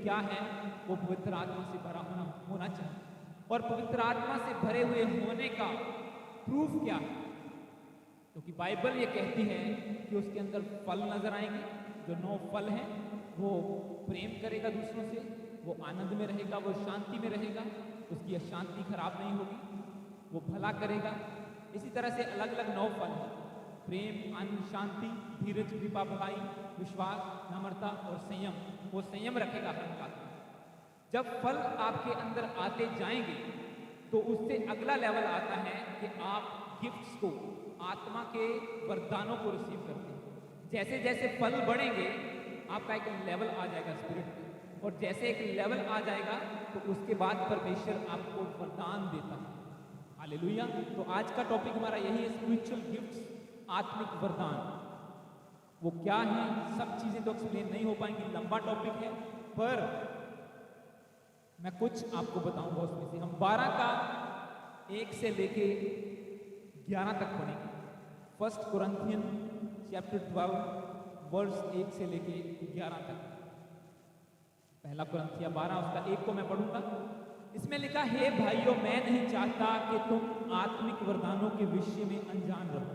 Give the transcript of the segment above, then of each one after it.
क्या है? वो पवित्र आत्मा से भरा होना चाहिए। और पवित्र आत्मा से भरे हुए होने का प्रूफ क्या है? क्योंकि बाइबल ये कहती है कि उसके अंदर फल नजर आएंगे। जो 9 फल हैं, वो प्रेम करेगा दूसरों से, वो आनंद में रहेगा, वो शांति में रहेगा, उसकी अशांति खराब नहीं होगी, वो भला करेगा। इसी तरह से अलग अलग 9 फल हैं: प्रेम, आनंद, शांति, धीरज, कृपा, भलाई, विश्वास, नम्रता और संयम। वो संयम रखेगा हर बात में। जब फल आपके अंदर आते जाएंगे तो उससे अगला लेवल आता है कि आप गिफ्ट्स को, आत्मा के वरदानों को रिसीव करते हैं। जैसे जैसे फल बढ़ेंगे आपका एक लेवल आ जाएगा स्पिरिट में, और जैसे एक लेवल आ जाएगा तो उसके बाद परमेश्वर आपको वरदान देता है। हालेलुया। तो आज का टॉपिक हमारा यही है, स्पिरिचुअल गिफ्ट्स, आत्मिक वरदान। वो क्या है? सब चीजें तो एक्सप्लेन नहीं हो पाएंगी, लंबा टॉपिक है, पर मैं कुछ आपको बताऊंगा उसमें से। हम 12 का 1 से लेके 11 तक पढ़ेंगे। 1 कुरिन्थियन चैप्टर 12 वर्स 1 से लेके 11 तक। पहला कुरिन्थिया 12 उसका 1 को मैं पढ़ूंगा। इसमें लिखा, हे भाइयों, मैं नहीं चाहता कि तुम आत्मिक वरदानों के विषय में अनजान रहो।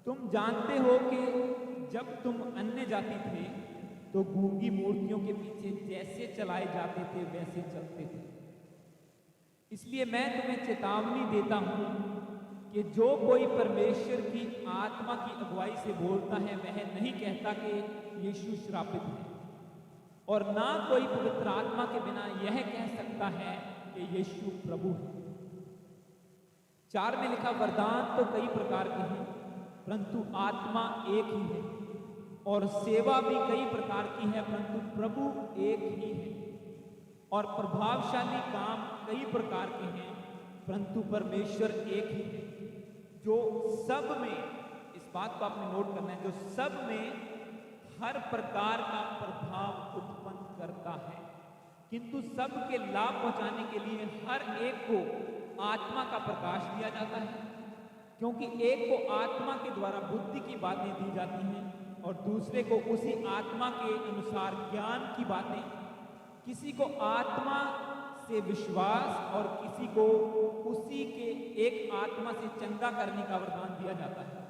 तुम जानते हो कि जब तुम अन्य जाति थे तो गूंगी मूर्तियों के पीछे जैसे चलाए जाते थे वैसे चलते थे। इसलिए मैं तुम्हें चेतावनी देता हूं कि जो कोई परमेश्वर की आत्मा की अगुवाई से बोलता है वह नहीं कहता कि यीशु श्रापित है, और ना कोई पवित्र आत्मा के बिना यह कह सकता है कि यीशु प्रभु है। 4 में लिखा, वरदान तो कई प्रकार के हैं परंतु आत्मा एक ही है, और सेवा भी कई प्रकार की है परंतु प्रभु एक ही है, और प्रभावशाली काम कई प्रकार के हैं परंतु परमेश्वर एक ही है, जो सब में, इस बात को आपने नोट करना है, जो सब में हर प्रकार का प्रभाव उत्पन्न करता है, किंतु सबके लाभ पहुंचाने के लिए हर एक को आत्मा का प्रकाश दिया जाता है। क्योंकि एक को आत्मा के द्वारा बुद्धि की बातें दी जाती हैं और दूसरे को उसी आत्मा के अनुसार ज्ञान की बातें, किसी को आत्मा से विश्वास और किसी को उसी के एक आत्मा से चंगा करने का वरदान दिया जाता है।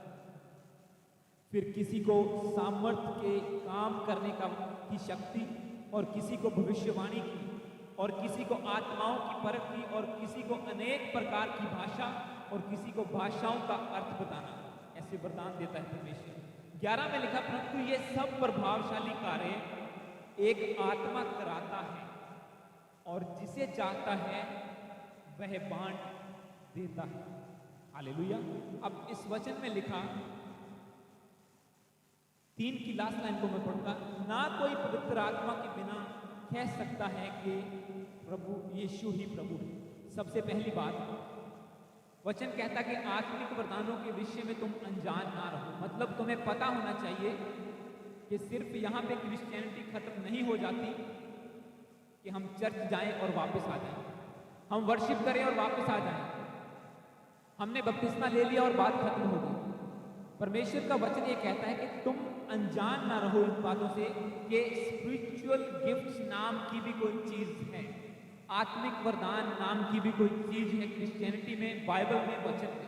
फिर किसी को सामर्थ्य के काम करने की शक्ति, और किसी को भविष्यवाणी की, और किसी को आत्माओं की परख की, और किसी को अनेक प्रकार की भाषा, और किसी को भाषाओं का अर्थ बताना। ऐसे वरदान देता है परमेश्वर। 11 में लिखा, परंतु ये सब प्रभावशाली कार्य एक आत्मा कराता है, और जिसे चाहता है वह बांट देता है। हालेलुया। अब इस वचन में लिखा, 3 की लास्ट लाइन को मैं पढ़ूंगा। ना कोई पवित्र आत्मा के बिना कह सकता है कि प्रभु यीशु ही प्रभु है। सबसे पहली बात, वचन कहता कि आत्मिक वरदानों के विषय में तुम अनजान ना रहो। मतलब तुम्हें पता होना चाहिए कि सिर्फ यहाँ पे क्रिश्चियनिटी खत्म नहीं हो जाती कि हम चर्च जाएं और वापस आ जाएं, हम वर्शिप करें और वापस आ जाएं, हमने बपतिस्मा ले लिया और बात खत्म हो गई। परमेश्वर का वचन ये कहता है कि तुम अनजान ना रहो इन बातों से कि स्पिरिचुअल गिफ्ट्स नाम की भी कोई चीज है, आत्मिक वरदान नाम की भी कोई चीज है क्रिश्चियनिटी में, बाइबल में, वचन में,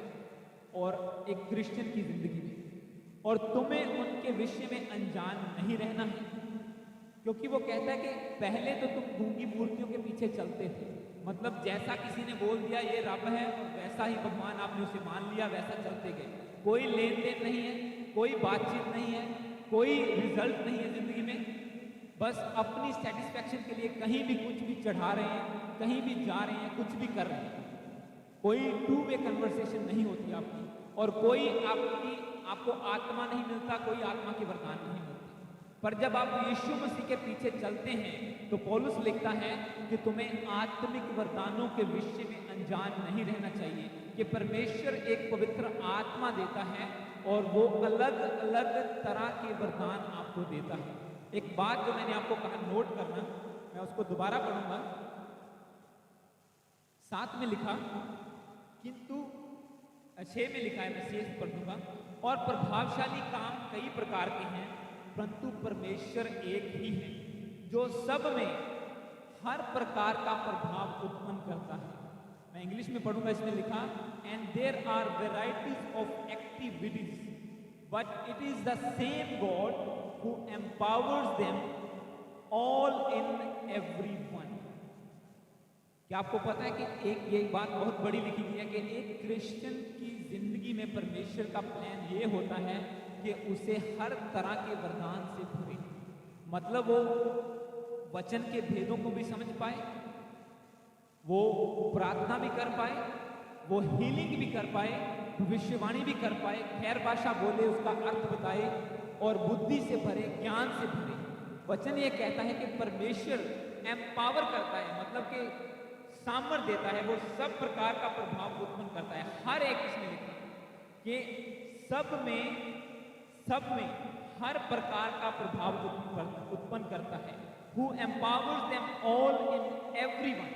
और एक क्रिश्चियन की जिंदगी में। और तुम्हें उनके विषय में अनजान नहीं रहना है, क्योंकि वो कहता है कि पहले तो तुम गूंगी मूर्तियों के पीछे चलते थे। मतलब जैसा किसी ने बोल दिया ये रब है, और वैसा ही भगवान, आपने उसे मान लिया, वैसा चलते गए। कोई लेन देन नहीं है, कोई बातचीत नहीं है, कोई रिजल्ट नहीं है जिंदगी में। बस अपनी सेटिस्फैक्शन के लिए कहीं भी कुछ भी चढ़ा रहे हैं, कहीं भी जा रहे हैं, कुछ भी कर रहे हैं। कोई 2 वे कन्वर्सेशन नहीं होती आपकी, और कोई आपको आत्मा नहीं मिलता, कोई आत्मा के वरदान नहीं मिलते। पर जब आप यीशु मसीह के पीछे चलते हैं तो पौलुस लिखता है कि तुम्हें आत्मिक वरदानों के विषय में अनजान नहीं रहना चाहिए कि परमेश्वर एक पवित्र आत्मा देता है, और वो अलग अलग तरह के वरदान आपको देता है। एक बात जो मैंने आपको कहा नोट करना, मैं उसको दोबारा पढ़ूंगा। 7 में लिखा, किंतु 6 में लिखा है, मैं 6 पढ़ दूंगा, और प्रभावशाली काम कई प्रकार के हैं परंतु परमेश्वर एक ही है, जो सब में हर प्रकार का प्रभाव उत्पन्न करता है। मैं इंग्लिश में पढ़ूंगा, इसमें लिखा, and there are varieties of activities but it is the same God who empowers them all in every one. क्या आपको पता है कि ये बात बहुत बड़ी लिखी गई है कि एक क्रिश्चियन की जिंदगी में परमेश्वर का प्लान ये होता है कि उसे हर तरह के वरदान से भरे। मतलब वो वचन के भेदों को भी समझ पाए, वो प्रार्थना भी कर पाए, वो हीलिंग भी कर पाए, भविष्यवाणी भी कर पाए, खैर भाषा बोले, उसका अर्थ बताए और बुद्धि से भरे, ज्ञान से भरे। वचन ये कहता है कि परमेश्वर एम्पावर करता है, मतलब कि सामर्थ देता है, वो सब प्रकार का प्रभाव उत्पन्न करता है। हर एक, इसमें लिखा कि सब में हर प्रकार का प्रभाव उत्पन्न करता है। Who empowers them all in everyone,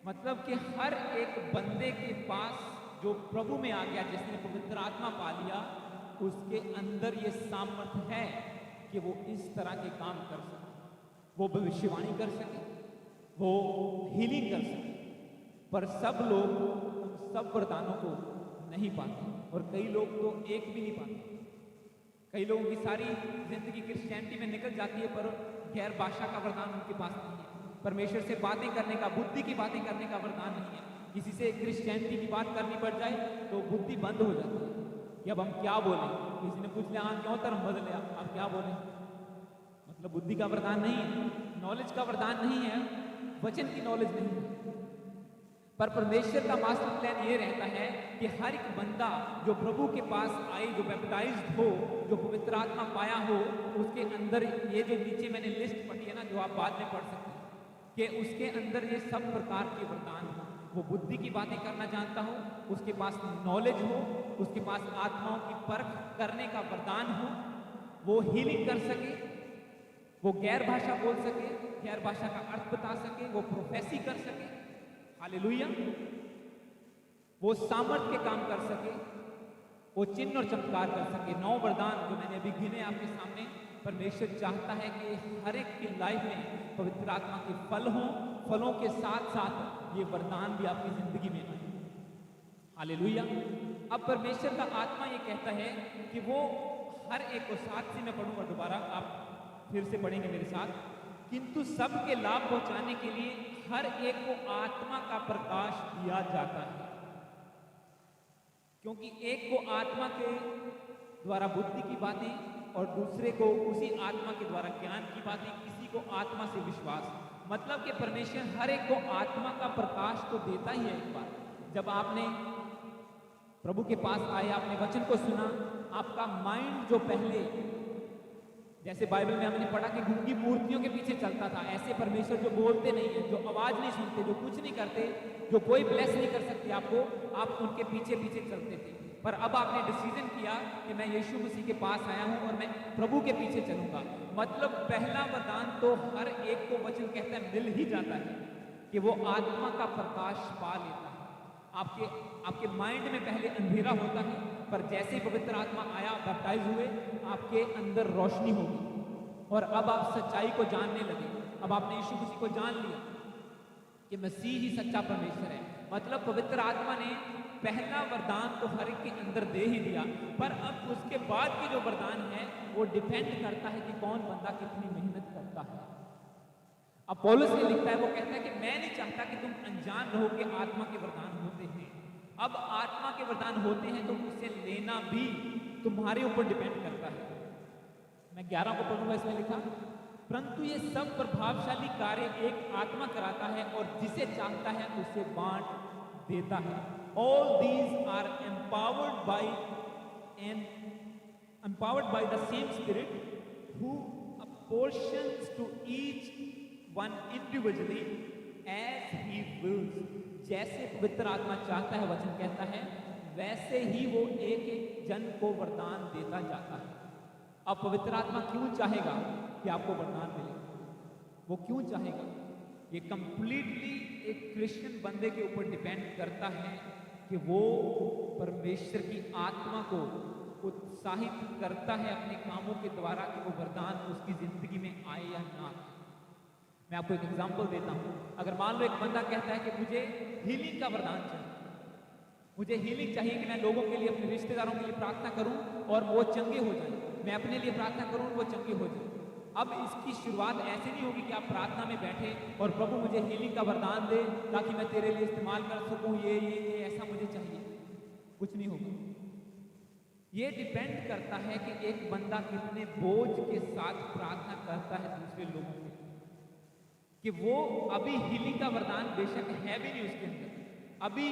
मतलब कि हर एक बंदे के पास जो प्रभु में आ गया, जिसने पवित्र आत्मा पा लिया, उसके अंदर ये सामर्थ्य है कि वो इस तरह के काम कर सके, वो भविष्यवाणी कर सके, वो हीलिंग कर सके। पर सब लोग उन सब वरदानों को नहीं पाते, और कई लोग तो एक भी नहीं पाते। कई लोगों की सारी जिंदगी क्रिश्चियनिटी में निकल जाती है, पर गैर भाषा का वरदान उनके पास नहीं है। परमेश्वर से बातें करने का, बुद्धि की बातें करने का वरदान नहीं है। किसी से क्रिश्चियनिटी की बात करनी पड़ जाए तो बुद्धि बंद हो जाती है कि अब हम क्या बोलें। किसी ने पूछ लिया, हाँ क्यों धर्म बदले, अब क्या बोलें, मतलब बुद्धि का वरदान नहीं है, नॉलेज का वरदान नहीं है, वचन की नॉलेज नहीं है। पर परमेश्वर का मास्टर प्लान ये रहता है कि हर एक बंदा जो प्रभु के पास आए, जो बैप्टाइज्ड हो, जो पवित्र आत्मा पाया हो, उसके अंदर ये जो नीचे मैंने लिस्ट पढ़ी है ना, जो आप बाद में पढ़ सकते हैं, कि उसके अंदर ये सब प्रकार के वरदान हो। वो बुद्धि की बातें करना जानता हो, उसके पास नॉलेज हो, उसके पास आत्माओं की परख करने का वरदान हो, वो हीलिंग कर सके, वो गैर भाषा बोल सके, गैर भाषा का अर्थ बता सके, वो प्रोफेसी कर सके, हालेलुया, वो सामर्थ्य के काम कर सके, वो चिन्ह और चमत्कार कर सके। 9 वरदान जो मैंने अभी गिने आपके सामने, परमेश्वर चाहता है कि हर एक की लाइफ में पवित्र आत्मा के फल हों, फलों के साथ साथ ये वरदान भी आपकी जिंदगी में आए, हालेलुया। अब परमेश्वर का आत्मा ये कहता है कि वो हर एक को, साथ से मैं पढ़ूंगा दोबारा, आप फिर से पढ़ेंगे मेरे साथ, किंतु सबके लाभ पहुंचाने के लिए हर एक को आत्मा का प्रकाश दिया जाता है। क्योंकि एक को आत्मा के द्वारा बुद्धि की बातें और दूसरे को उसी आत्मा के द्वारा ज्ञान की बातें, किसी को आत्मा से विश्वास। मतलब कि परमेश्वर हर एक को आत्मा का प्रकाश तो देता ही है। एक बार जब आपने प्रभु के पास आए, आपने वचन को सुना, आपका माइंड जो पहले, जैसे बाइबल में हमने पढ़ा कि गूंगी मूर्तियों के पीछे चलता था, ऐसे परमेश्वर जो बोलते नहीं है, जो आवाज नहीं सुनते, जो कुछ नहीं करते, जो कोई ब्लेस नहीं कर सकते आपको, आप उनके पीछे पीछे चलते थे। पर अब आपने डिसीजन किया कि मैं यीशु मसीह के पास आया हूं और मैं प्रभु के पीछे चलूंगा। मतलब पहला वरदान तो हर एक को वचन कहता है मिल ही जाता है कि वो आत्मा का प्रकाश पा लेता है। आपके माइंड में पहले अंधेरा होता है, पर जैसे पवित्र आत्मा आया, बैप्टाइज हुए, आपके अंदर रोशनी होगी और अब आप सच्चाई को जानने लगे। अब आपने यीशु मसीह को जान लिया कि मसीह ही सच्चा परमेश्वर है। मतलब पवित्र आत्मा ने पहला वरदान तो हर एक के अंदर दे ही दिया, पर अब उसके बाद के जो वरदान है वो डिपेंड करता है कि कौन बंदा कितनी मेहनत करता है। अब पौलुस ये लिखता है, वो कहता है कि मैं नहीं चाहता कि तुम अनजान रहो कि आत्मा के वरदान होते हैं। अब आत्मा के वरदान होते हैं तो उसे लेना भी तुम्हारे ऊपर डिपेंड करता है। मैं 11 को पढ़ूंगा, इसमें लिखा, परंतु ये सब प्रभावशाली कार्य एक आत्मा कराता है और जिसे चाहता है उसे बांट देता है। All these are empowered by the same Spirit who apportions to each one individually as he wills। जैसे पवित्र आत्मा चाहता है, वचन कहता है, वैसे ही वो एक एक जन को वरदान देता जाता है। अब पवित्र आत्मा क्यों चाहेगा कि आपको वरदान मिले? वो क्यों चाहेगा? ये कंप्लीटली एक क्रिश्चियन बंदे के ऊपर डिपेंड करता है कि वो परमेश्वर की आत्मा को उत्साहित करता है अपने कामों के द्वारा कि वो वरदान उसकी जिंदगी में आए या ना। मैं आपको एक एग्जांपल देता हूँ। अगर मान लो एक बंदा कहता है कि मुझे हीलिंग का वरदान चाहिए, मुझे हीलिंग चाहिए कि मैं लोगों के लिए, अपने रिश्तेदारों के लिए प्रार्थना करूं और वो चंगे हो जाएं, मैं अपने लिए प्रार्थना करूं वो चंगे हो जाएं। अब इसकी शुरुआत ऐसे नहीं होगी कि आप प्रार्थना में बैठे और प्रभु मुझे हीलिंग का वरदान दे ताकि मैं तेरे लिए इस्तेमाल कर सकूं, ये ऐसा मुझे चाहिए। कुछ नहीं होगा। ये डिपेंड करता है कि एक बंदा कितने बोझ के साथ प्रार्थना करता है दूसरे लोगों के, कि वो अभी हीलिंग का वरदान बेशक है भी नहीं उसके अंदर, अभी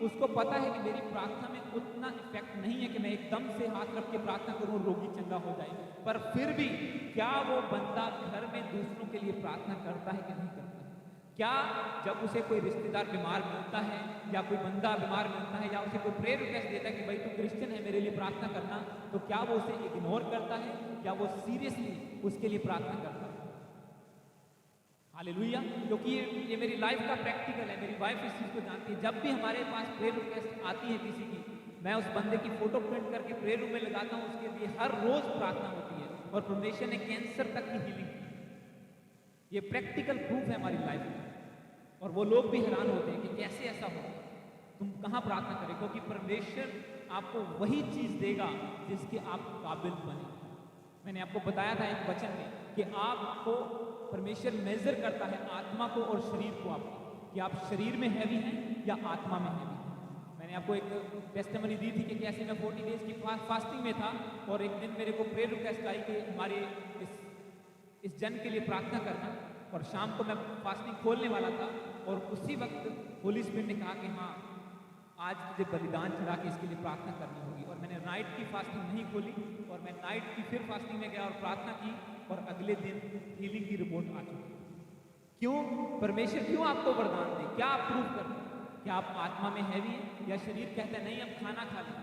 उसको पता है कि मेरी प्रार्थना में उतना इफेक्ट नहीं है कि मैं एकदम से हाथ रख के प्रार्थना करूं और रोगी चंगा हो जाए, पर फिर भी क्या वो बंदा घर में दूसरों के लिए प्रार्थना करता है कि नहीं करता है? क्या जब उसे कोई रिश्तेदार बीमार मिलता है या कोई बंदा बीमार मिलता है या उसे कोई प्रेयर रिक्वेस्ट देता है कि भाई तू क्रिश्चियन है मेरे लिए प्रार्थना करना, तो क्या वो उसे इग्नोर करता है या वो सीरियसली उसके लिए प्रार्थना करता है? हालेलुया। क्योंकि ये मेरी लाइफ का प्रैक्टिकल है, मेरी वाइफ इस चीज़ को जानती है। जब भी हमारे पास प्रेयर रिक्वेस्ट आती है किसी की, मैं उस बंदे की फोटो प्रिंट करके प्रेयर रूम में लगाता हूँ, उसके लिए हर रोज प्रार्थना होती है और परमेश्वर ने कैंसर तक की हीलिंग की। ये प्रैक्टिकल प्रूफ है हमारी लाइफ में, और वो लोग भी हैरान होते हैं कि कैसे ऐसा हो, तुम कहाँ प्रार्थना करें, क्योंकि परमेश्वर आपको वही चीज़ देगा जिसके आप काबिल बने। मैंने आपको बताया था एक वचन में कि आपको परमेश्वर मेजर करता है आत्मा को और शरीर को आपको, कि आप शरीर में हैवी हैं या आत्मा में हैवी हैं। मैंने आपको एक टेस्टिमनी दी थी कि कैसे मैं 40 डेज की फास्टिंग में था और एक दिन मेरे को प्रेयर रिक्वेस्ट आई कि हमारे इस जन के लिए प्रार्थना करना, और शाम को मैं फास्टिंग खोलने वाला था और उसी वक्त होली स्पिरिट ने कहा कि हाँ आज मुझे बलिदान चढ़ा के इसके लिए प्रार्थना करनी होगी। और मैंने नाइट की फास्टिंग नहीं खोली और मैं नाइट की फिर फास्टिंग में गया और प्रार्थना की, और अगले दिन हीलिंग की रिपोर्ट आ चुकी। क्यों? परमेश्वर क्यों आपको वरदान दे? क्या आप प्रूव करते हैं? क्या आप आत्मा में हैवी हैं या शरीर कहता है नहीं अब खाना खा लें?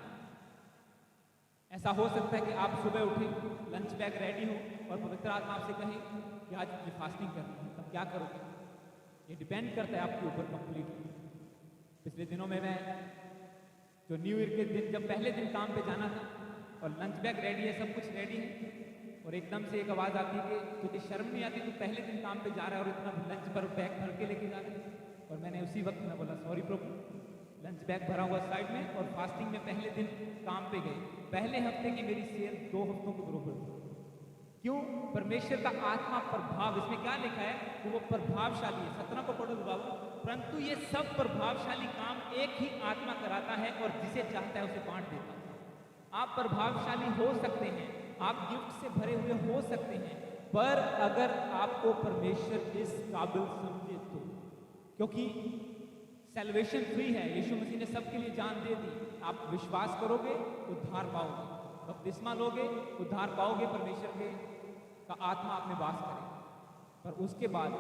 ऐसा हो सकता है कि आप सुबह उठे, लंच बैग रेडी हो और पवित्र आत्मा आपसे कहे कि आज मुझे फास्टिंग करनी है, तब क्या करोगे? ये डिपेंड करता है आपके ऊपर कंप्लीटली। पिछले दिनों में मैं जो न्यू ईयर के दिन जब पहले दिन काम पे जाना था और लंच बैग रेडी है, सब कुछ रेडी है, और एकदम से एक आवाज़ आती है कि तुझे शर्म नहीं आती, तू पहले दिन काम पे जा रहा है और इतना लंच पर बैग भर के लेके जा रहा है? और मैंने उसी वक्त में बोला सॉरी प्रभु, लंच बैग भरा हुआ साइड में, और फास्टिंग में पहले दिन काम पे गए। पहले हफ्ते की मेरी सेल 2 हफ्तों के बरोबर थी। क्यों? परमेश्वर का आत्मा प्रभाव, इसमें क्या लिखा है कि वो प्रभावशाली है। 17 को पढ़ो बाबू। परंतु ये सब प्रभावशाली काम एक ही आत्मा कराता है और जिसे चाहता है उसे बांट देता है। आप प्रभावशाली हो सकते हैं, आप गिफ्ट से भरे हुए हो सकते हैं, पर अगर आपको परमेश्वर इस काबिल समझे तो, क्योंकि सैल्वेशन फ्री है, यीशु मसीह ने सबके लिए जान दे दी। आप विश्वास करोगे उद्धार पाओगे, बपतिस्मा लोगे उद्धार पाओगे, परमेश्वर के का आत्मा आप में वास करेगा। पर उसके बाद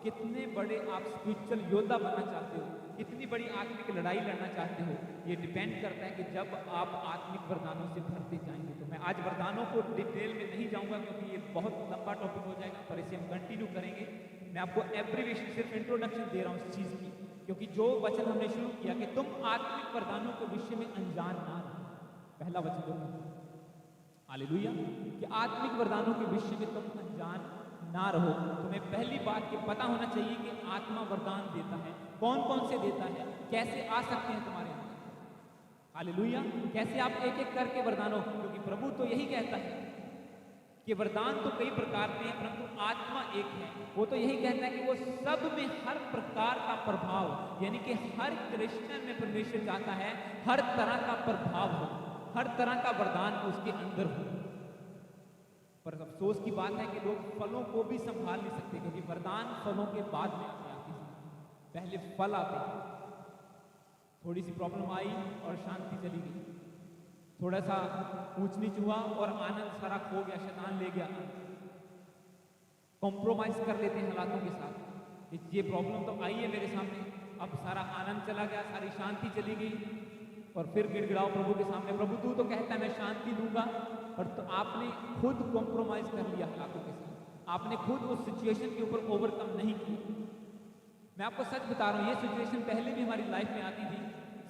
कितने बड़े आप स्पिरिचुअल योद्धा बनना चाहते हो, कितनी बड़ी आत्मिक लड़ाई लड़ना चाहते हो, ये डिपेंड करता है कि जब आप आत्मिक वरदानों से भरते जाएंगे। तो मैं आज वरदानों को डिटेल में नहीं जाऊंगा क्योंकि ये बहुत लंबा टॉपिक हो जाएगा, पर इसे हम कंटिन्यू करेंगे। मैं आपको एब्रीविएशन, सिर्फ इंट्रोडक्शन दे रहा हूँ इस चीज़ की, क्योंकि जो वचन हमने शुरू किया कि तुम आत्मिक वरदानों के विषय में अनजान ना रहो, पहला वचन जो हालेलुया, कि आत्मिक वरदानों के विषय में तुम अनजान ना रहो। तुम्हें पहली बात ये पता होना चाहिए कि आत्मा वरदान देता है, कौन कौन से देता है, कैसे आ सकते हैं तुम्हारे अंदर। हालेलुया, कैसे आप एक एक करके वरदानों, क्योंकि प्रभु तो यही कहता है कि वरदान तो कई प्रकार के हैं परंतु आत्मा एक है। वो तो यही कहता है कि वो सब में हर प्रकार का प्रभाव, यानी कि हर क्रिश्चियन में परमेश्वर चाहता है हर तरह का प्रभाव हो, हर तरह का वरदान उसके अंदर हो। पर अफसोस की बात है कि लोग फलों को भी संभाल नहीं सकते, क्योंकि वरदान फलों के बाद में आते हैं, पहले फल आते हैं। थोड़ी सी प्रॉब्लम आई और शांति चली गई, थोड़ा सा ऊंच नीच हुआ और आनंद सारा खो गया, शैतान ले गया। कॉम्प्रोमाइज कर लेते हैं हालातों के साथ कि ये प्रॉब्लम तो आई है मेरे सामने, अब सारा आनंद चला गया, सारी शांति चली गई, और फिर गिड़गिड़ाओ प्रभु के सामने, प्रभु तू तो कहता है मैं शांति दूंगा, पर तो आपने खुद कॉम्प्रोमाइज कर लिया हालातों के साथ, आपने खुद उस सिचुएशन के ऊपर ओवरकम नहीं किया। मैं आपको सच बता रहा हूँ, ये सिचुएशन पहले भी हमारी लाइफ में आती थी,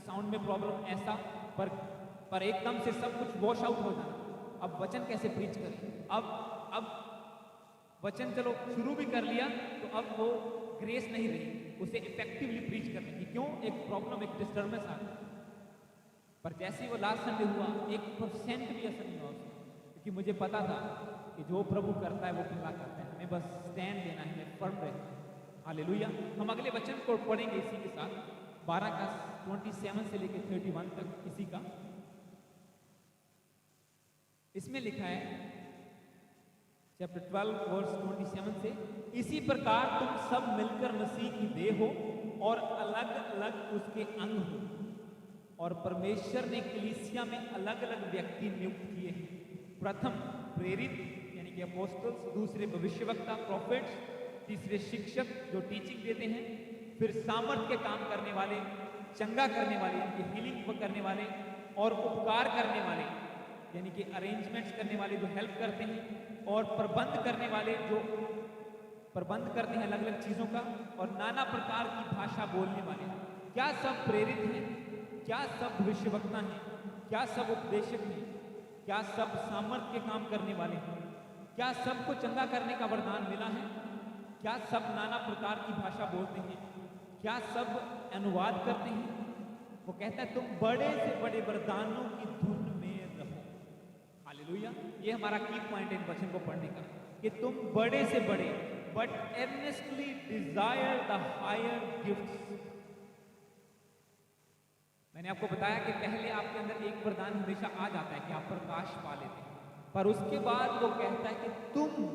साउंड में प्रॉब्लम ऐसा, पर एकदम से सब कुछ वॉश आउट हो जाना। अब वचन कैसे प्रीच करें? अब वचन चलो शुरू भी कर लिया तो अब वो ग्रेस नहीं रही उसे इफेक्टिवली प्रीच करने की। क्यों? एक प्रॉब्लम, एक डिस्टर्बेंस आ गई। पर जैसे ही वो लास्ट संडे हुआ 1% भी असर नहीं हुआ उसमें, क्योंकि मुझे पता था कि जो प्रभु करता है वो पूरा करता है, हमें बस स्टैंड लेना है, हमें फर्म रहना है। हालेलुया। हम अगले वचन को पढ़ेंगे इसी के साथ, 12 का 27 से लेकर 31 तक इसी का। इसमें लिखा है चैप्टर 12 वर्स 27 से, इसी प्रकार तुम सब मिलकर मसीह की देह हो और अलग अलग उसके अंग हो, और परमेश्वर ने कलीसिया में अलग अलग व्यक्ति नियुक्त किए हैं। प्रथम प्रेरित यानी कि अपोस्टल्स, दूसरे भविष्यवक्ता प्रॉफिट्स, तीसरे शिक्षक जो टीचिंग देते हैं, फिर सामर्थ के काम करने वाले, चंगा करने वाले यानी कि हीलिंग करने वाले, और उपकार करने वाले यानी कि अरेंजमेंट्स करने वाले जो हेल्प करते हैं, और प्रबंध करने वाले जो प्रबंध करते हैं अलग अलग चीज़ों का, और नाना प्रकार की भाषा बोलने वाले। क्या सब प्रेरित हैं? क्या सब भविष्यवक्ता हैं? क्या सब उपदेशक हैं? क्या सब सामर्थ के काम करने वाले हैं? क्या सबको चंगा करने का वरदान मिला है? क्या सब नाना प्रकार की भाषा बोलते हैं? क्या सब अनुवाद करते हैं? वो कहता है तुम बड़े से बड़े वरदानों की धुन में रहो। हालेलुया। ये हमारा की पॉइंट है इन वचन को पढ़ने का, कि तुम बड़े से बड़े, but earnestly desire the higher gifts। मैंने आपको बताया कि पहले आपके अंदर एक वरदान हमेशा आ जाता है कि आप प्रकाश पा लेते हैं, पर उसके बाद वो कहता है कि तुम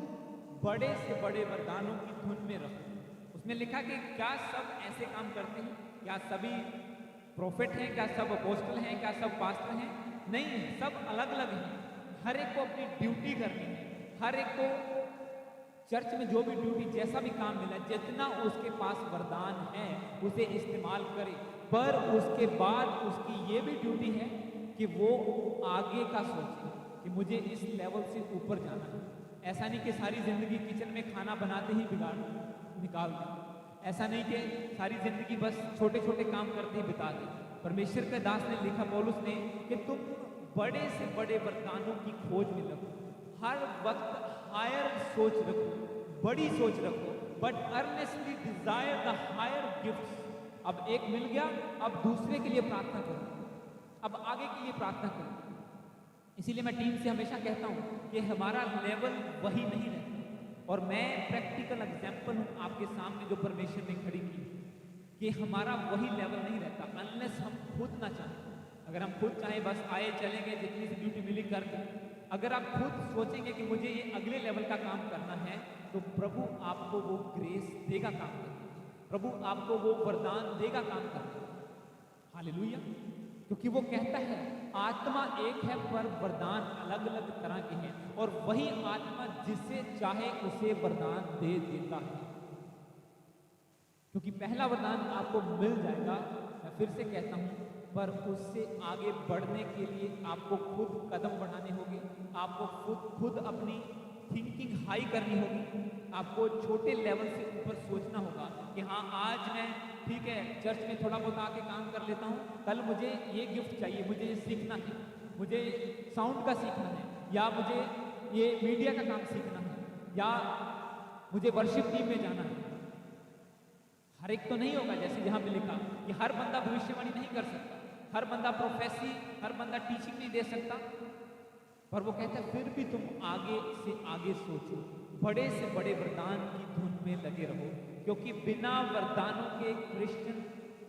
बड़े से बड़े वरदानों की धुन में रहो। उसमें लिखा कि क्या सब ऐसे काम करते हैं? क्या सभी प्रोफेट हैं? क्या सब अपोस्टल हैं? क्या सब पास्टर हैं? नहीं, सब अलग अलग हैं। हर एक को अपनी ड्यूटी करनी है। हर एक को चर्च में जो भी ड्यूटी, जैसा भी काम मिला, जितना उसके पास वरदान है उसे इस्तेमाल करे, पर उसके बाद उसकी ये भी ड्यूटी है कि वो आगे का सोचे कि मुझे इस लेवल से ऊपर जाना है। ऐसा नहीं कि सारी जिंदगी किचन में खाना बनाते ही बिगाड़ निकाल दें। ऐसा नहीं कि सारी जिंदगी बस छोटे छोटे काम करते ही बिता दें। परमेश्वर के दास ने लिखा, पौलुस ने, कि तुम बड़े से बड़े वरदानों की खोज में लगो। हर वक्त हायर सोच रखो, बड़ी सोच रखो, but earnestly desire the higher gifts. अब एक मिल गया, अब दूसरे के लिए प्रार्थना करो, अब आगे के लिए प्रार्थना करो। इसीलिए मैं टीम से हमेशा कहता हूं कि हमारा लेवल वही नहीं रहता, और मैं प्रैक्टिकल एग्जाम्पल हूं आपके सामने जो परमेश्वर ने खड़ी की, कि हमारा वही लेवल नहीं रहता अनलेस हम खुद ना चाहें। अगर हम खुद चाहें बस आए चलेंगे, जितनी सी ड्यूटी मिली कर दें, अगर आप खुद सोचेंगे कि मुझे ये अगले लेवल का काम करना है, तो प्रभु आपको वो ग्रेस देगा काम करने, प्रभु आपको वो वरदान देगा काम करने। हालेलुया। क्योंकि वो कहता है आत्मा एक है पर वरदान अलग अलग तरह के हैं, और वही आत्मा जिसे चाहे उसे वरदान दे देता है। क्योंकि पहला वरदान आपको मिल जाएगा, मैं फिर से कहता हूं, पर उससे आगे बढ़ने के लिए आपको खुद कदम बढ़ाने होंगे, आपको खुद अपनी थिंकिंग हाई करनी होगी, आपको छोटे लेवल से ऊपर सोचना होगा कि हाँ आज मैं ठीक है चर्च में थोड़ा बहुत आके काम कर लेता हूँ, कल मुझे ये गिफ्ट चाहिए, मुझे ये सीखना है, मुझे साउंड का सीखना है, या मुझे ये मीडिया का काम सीखना है, या मुझे वर्शिप टीम में जाना है। हर एक तो नहीं होगा, जैसे यहाँ पे लिखा कि हर बंदा भविष्यवाणी नहीं कर सकता, हर बंदा प्रोफेसी, हर बंदा टीचिंग नहीं दे सकता, पर वो कहता है फिर भी तुम आगे से आगे सोचो, बड़े से बड़े वरदान की धुन में लगे रहो, क्योंकि बिना वरदानों के क्रिश्चियन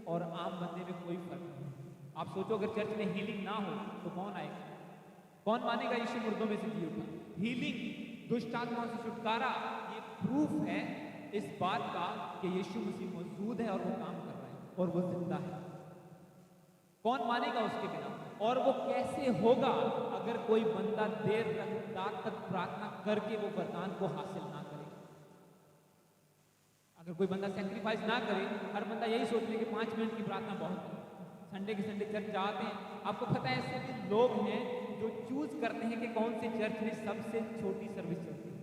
और आम बंदे में कोई फर्क नहीं। आप सोचो अगर चर्च में हीलिंग ना हो तो कौन आएगा? कौन मानेगा यीशु मुर्दों में से जी उठा? हीलिंग, दुष्ट आत्माओं से छुटकारा, ये प्रूफ है इस बात का कि यीशु मसीह मौजूद है और वो काम कर रहा है और वो जिंदा है। कौन मानेगा उसके बिना? और वो कैसे होगा अगर कोई बंदा देर रात तक प्रार्थना करके वो वरदान को हासिल ना करे? अगर कोई बंदा सैक्रिफाइस ना करे, हर बंदा यही सोच ले कि 5 मिनट की प्रार्थना बहुत है, संडे के संडे चर्च जाते हैं। आपको पता है ऐसे भी लोग हैं जो चूज करते हैं कि कौन से चर्च में सबसे छोटी सर्विस चलती है,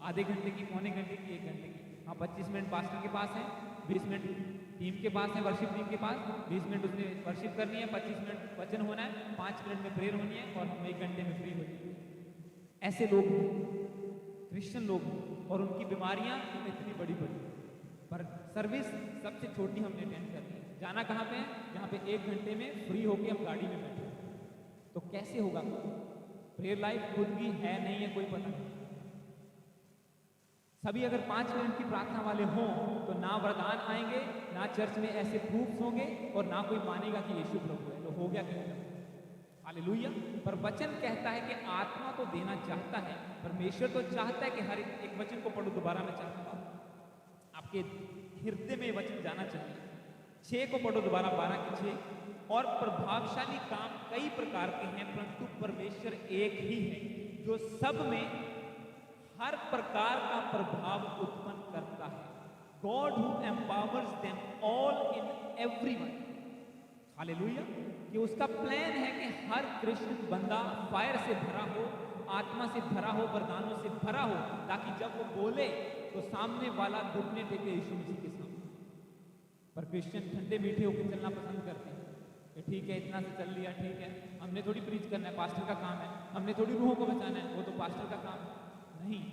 आधे घंटे की, पौने घंटे की, 1 घंटे की। हाँ, 25 मिनट पास्टर के पास है, 20 मिनट टीम के पास है, वर्शिप टीम के पास, 20 मिनट उसने वर्शिप करनी है, 25 मिनट वचन होना है, 5 मिनट में प्रेयर होनी है, और हम 1 घंटे में फ्री हो जाएंगे। ऐसे लोग क्रिश्चियन लोग, और उनकी बीमारियां इतनी बड़ी बड़ी, पर सर्विस सबसे छोटी हमने अटेंड कर ली। जाना कहाँ पे है? जहाँ पे 1 घंटे में फ्री होके हम गाड़ी में बैठे। तो कैसे होगा? प्रेयर लाइफ खुद की है नहीं है कोई पता नहीं। सभी अगर 5 मिनट की प्रार्थना वाले हों तो ना वरदान आएंगे, ना चर्च में ऐसे प्रूफ्स होंगे, और ना कोई मानेगा कि यीशु प्रभु है। तो हो गया क्यों? हालेलुया। पर वचन कहता है कि आत्मा तो देना चाहता है, परमेश्वर तो चाहता है कि हर एक वचन को पढ़ो, दोबारा मैं चाहता हूँ आपके हृदय में वचन जाना चाहिए। 6 को पढ़ो दोबारा, 12 के 6। और प्रभावशाली काम कई प्रकार के हैं, परंतु परमेश्वर एक ही है जो सब में हर प्रकार का प्रभाव उत्पन्न करता है। God who empowers them all in everyone. Hallelujah. कि उसका प्लान है कि हर क्रिश्चियन बंदा फायर से भरा हो, आत्मा से भरा हो, वरदानों से भरा हो, ताकि जब वो बोले तो सामने वाला घुटने टेके यीशु मसीह के सामने। पर क्रिश्चियन ठंडे मीठे होकर चलना पसंद करते हैं कि ठीक है, इतना से चल लिया, ठीक है, हमने थोड़ी प्रीच करना है, पास्टर का काम है, हमने थोड़ी रूहों को बचाना है, वो तो पास्टर का काम है। नहीं,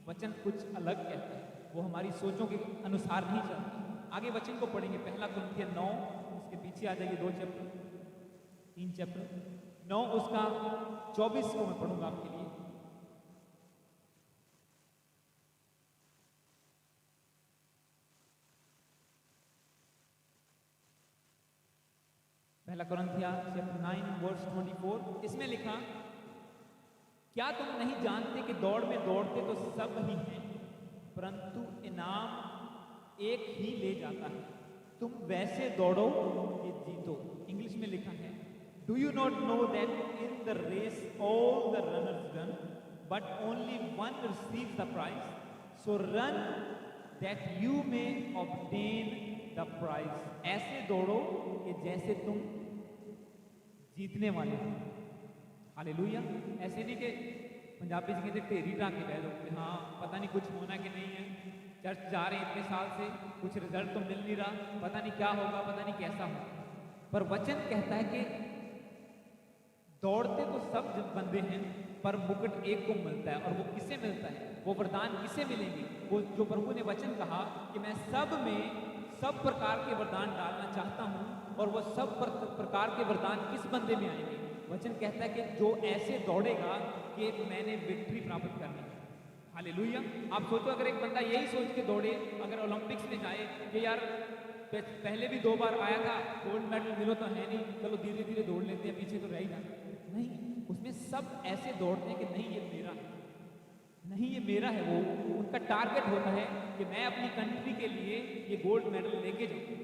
वचन कुछ अलग कहता है, वो हमारी सोचों के अनुसार नहीं चलता। आगे वचन को पढ़ेंगे, 1 कुरिन्थियन 9, उसके पीछे आ जाइए 2 चैप्टर, 3 चैप्टर, 9 उसका 24 को मैं पढ़ूंगा आपके लिए। पहला कुरिन्थिया चैप्टर 9 वर्स 24, इसमें लिखा, क्या तुम नहीं जानते कि दौड़ में दौड़ते तो सब ही हैं, परंतु इनाम एक ही ले जाता है। तुम वैसे दौड़ो कि जीतो। इंग्लिश में लिखा है, do you not know that in the race all the runners run but only one receives the prize, so run that you may obtain the prize. ऐसे दौड़ो कि जैसे तुम जीतने वाले हो। हालेलुया। ऐसे नहीं कि पंजाबी जी कहते ढेरी ढाके बह दो कि हाँ पता नहीं कुछ होना कि नहीं है, चर्च जा रहे हैं इतने साल से, कुछ रिजल्ट तो मिल नहीं रहा, पता नहीं क्या होगा, पता नहीं कैसा होगा। पर वचन कहता है कि दौड़ते तो सब बंदे हैं, पर मुकुट एक को मिलता है। और वो किसे मिलता है? वो वरदान किसे मिलेंगे? वो जो प्रभु ने वचन कहा कि मैं सब में सब प्रकार के वरदान डालना चाहता हूं, और वो सब प्रकार के वरदान किस बंदे में आएंगे? वचन कहता है कि जो ऐसे दौड़ेगा कि मैंने विक्ट्री प्राप्त करनी है। हालेलुया। आप सोचो, अगर एक बंदा यही सोच के दौड़े, अगर ओलंपिक्स में जाए कि यार पहले भी 2 बार आया था, गोल्ड मेडल मिलो तो है नहीं, चलो धीरे धीरे दौड़ लेते हैं, पीछे तो रह ही जाए। नहीं, उसमें सब ऐसे दौड़ते हैं कि नहीं ये मेरा है, नहीं ये मेरा है। वो उनका टारगेट होता है कि मैं अपनी कंट्री के लिए ये गोल्ड मेडल लेके जाऊं।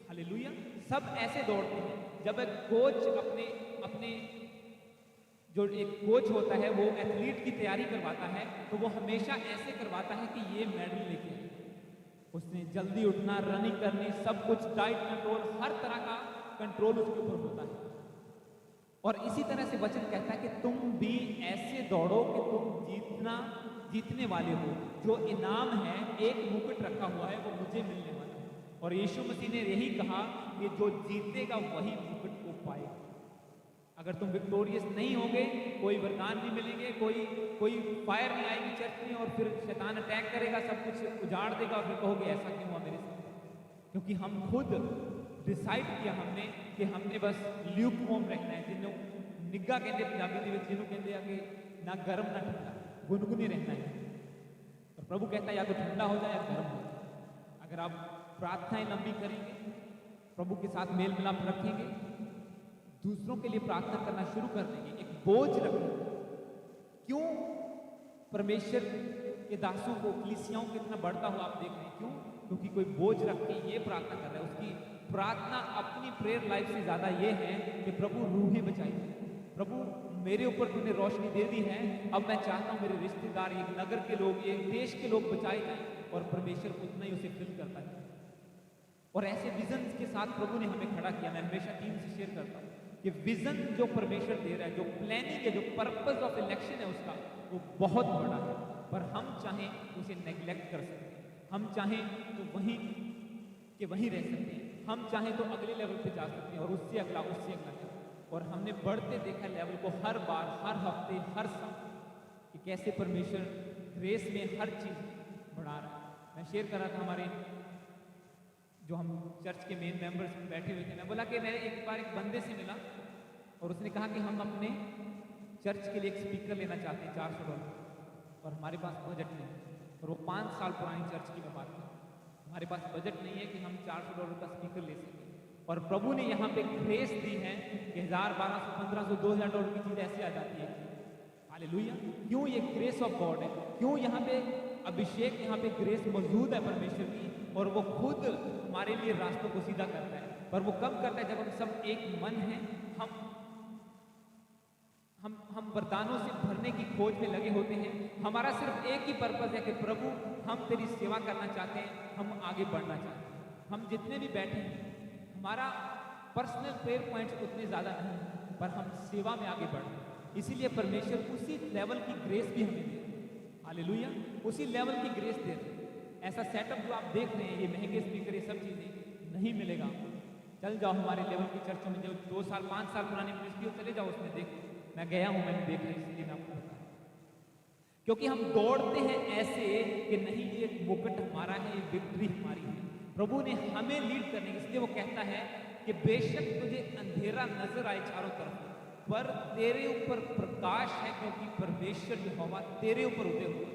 हालेलुया। सब ऐसे दौड़ते हैं। जब एक कोच अपने जो एक कोच होता है वो एथलीट की तैयारी करवाता है, तो वो हमेशा ऐसे करवाता है कि ये मेडल लेके आए। उसने जल्दी उठना, रनिंग करनी, सब कुछ, डाइट कंट्रोल, हर तरह का कंट्रोल उसके ऊपर होता है। और इसी तरह से वचन कहता है कि तुम भी ऐसे दौड़ो कि तुम जीतने वाले हो। जो इनाम है, एक मुकुट रखा हुआ है, वो मुझे मिलने वाला है। और यीशु मसीह ने यही कहा कि जो जीतेगा वही मुकुट को पाएगा। अगर तुम विक्टोरियस नहीं होगे, कोई वरदान नहीं मिलेंगे, कोई फायर नहीं आएगी चर्च में, और फिर शैतान अटैक करेगा, सब कुछ उजाड़ देगा, और फिर कहोगे ऐसा क्यों हुआ मेरे साथ? क्योंकि हम खुद डिसाइड किया हमने कि हमने बस ल्यूक वॉर्म रहना है, जिन्हों निग्गा कहते पंजाबी में, जिन्हों कहते हैं कि ना गर्म ना ठंडा, गुनगुनी रहना है। और प्रभु कहता है या तो ठंडा हो जाए या गर्म हो जाए। अगर आप प्रार्थनाएं लंबी करेंगे, प्रभु के साथ मेल मिलाप रखेंगे, दूसरों के लिए प्रार्थना करना शुरू कर देंगे, एक बोझ रखेंगे। क्यों परमेश्वर के दासों को, कलीसियाओं को इतना बढ़ता हुआ आप देख रहे हैं? क्यों? क्योंकि कोई बोझ रख के ये प्रार्थना कर रहा है। उसकी प्रार्थना अपनी प्रेयर लाइफ से ज्यादा ये है कि प्रभु रूहें बचाइए, प्रभु मेरे ऊपर तूने रोशनी दे दी है, अब मैं चाहता हूं मेरे रिश्तेदार, ये नगर के लोग, ये देश के लोग बचाए जाए। और परमेश्वर उतना ही उसे फिल करता है। और ऐसे विजन के साथ प्रभु ने हमें खड़ा किया। मैं हमेशा टीम से शेयर करता हूँ कि विजन जो परमेश्वर दे रहा है, जो प्लानिंग है, जो पर्पस ऑफ इलेक्शन है उसका, वो बहुत बड़ा है। पर हम चाहें उसे नेग्लेक्ट कर सकते हैं, हम चाहें तो वहीं के वहीं रह सकते हैं, हम चाहें तो अगले लेवल पे जा सकते हैं, और उससे अगला, उससे अगला। और हमने बढ़ते देखा लेवल को हर बार, हर हफ्ते, हर साल, कि कैसे परमेश्वर ग्रेस में हर चीज बढ़ा रहा है। मैं शेयर कर रहा था हमारे जो हम चर्च के मेन मेंबर्स बैठे हुए थे, मैं बोला कि मैं एक बार एक बंदे से मिला और उसने कहा कि हम अपने चर्च के लिए एक स्पीकर लेना चाहते हैं $400 और हमारे पास बजट नहीं। और वो 5 साल पुरानी चर्च की मैं बात कर, हमारे पास बजट नहीं है कि हम $400 का स्पीकर ले सकें। और प्रभु ने यहाँ पे ग्रेस दी है कि 1000, 1200, 1500, $2000 की चीज़ ऐसे आ जाती है। हालेलुया! क्यों? ये ग्रेस ऑफ गॉड है। क्यों? यहाँ पे अभिषेक, यहाँ पे ग्रेस मौजूद है परमेश्वर की, और वो खुद हमारे लिए रास्तों को सीधा करता है। पर वो कब करता है? जब हम सब एक मन है, हम वरदानों से भरने की खोज में लगे होते हैं। हमारा सिर्फ एक ही पर्पस है कि प्रभु हम तेरी सेवा करना चाहते हैं, हम आगे बढ़ना चाहते हैं। हम जितने भी बैठे हैं, हमारा पर्सनल प्रेयर पॉइंट्स उतने ज़्यादा नहीं, पर हम सेवा में आगे बढ़ रहे हैं। इसीलिए परमेश्वर उसी लेवल की ग्रेस भी हमें दे, हालेलुया, उसी लेवल की ग्रेस दे रहे हैं। ऐसा सेटअप जो आप देख रहे हैं, ये महंगे स्पीकर, ये सब चीज़ें नहीं मिलेगा। चल जाओ हमारे लेवल की चर्चों में, जो 2 साल 5 साल पुरानी मिनिस्ट्री हो, चले जाओ उसमें देखो। मैं गया हूं, मैंने देखा, इसलिए मैं आपको बता रहा हूं। क्योंकि हम दौड़ते हैं ऐसे कि नहीं, ये मुकुट हमारा है, ये विक्ट्री हमारी है। प्रभु ने हमें लीड करने, इसलिए वो कहता है कि बेशक तुझे अंधेरा नजर आए चारों तरफ, पर तेरे ऊपर प्रकाश है, क्योंकि परमेश्वर यहोवा तेरे ऊपर उदय हुआ।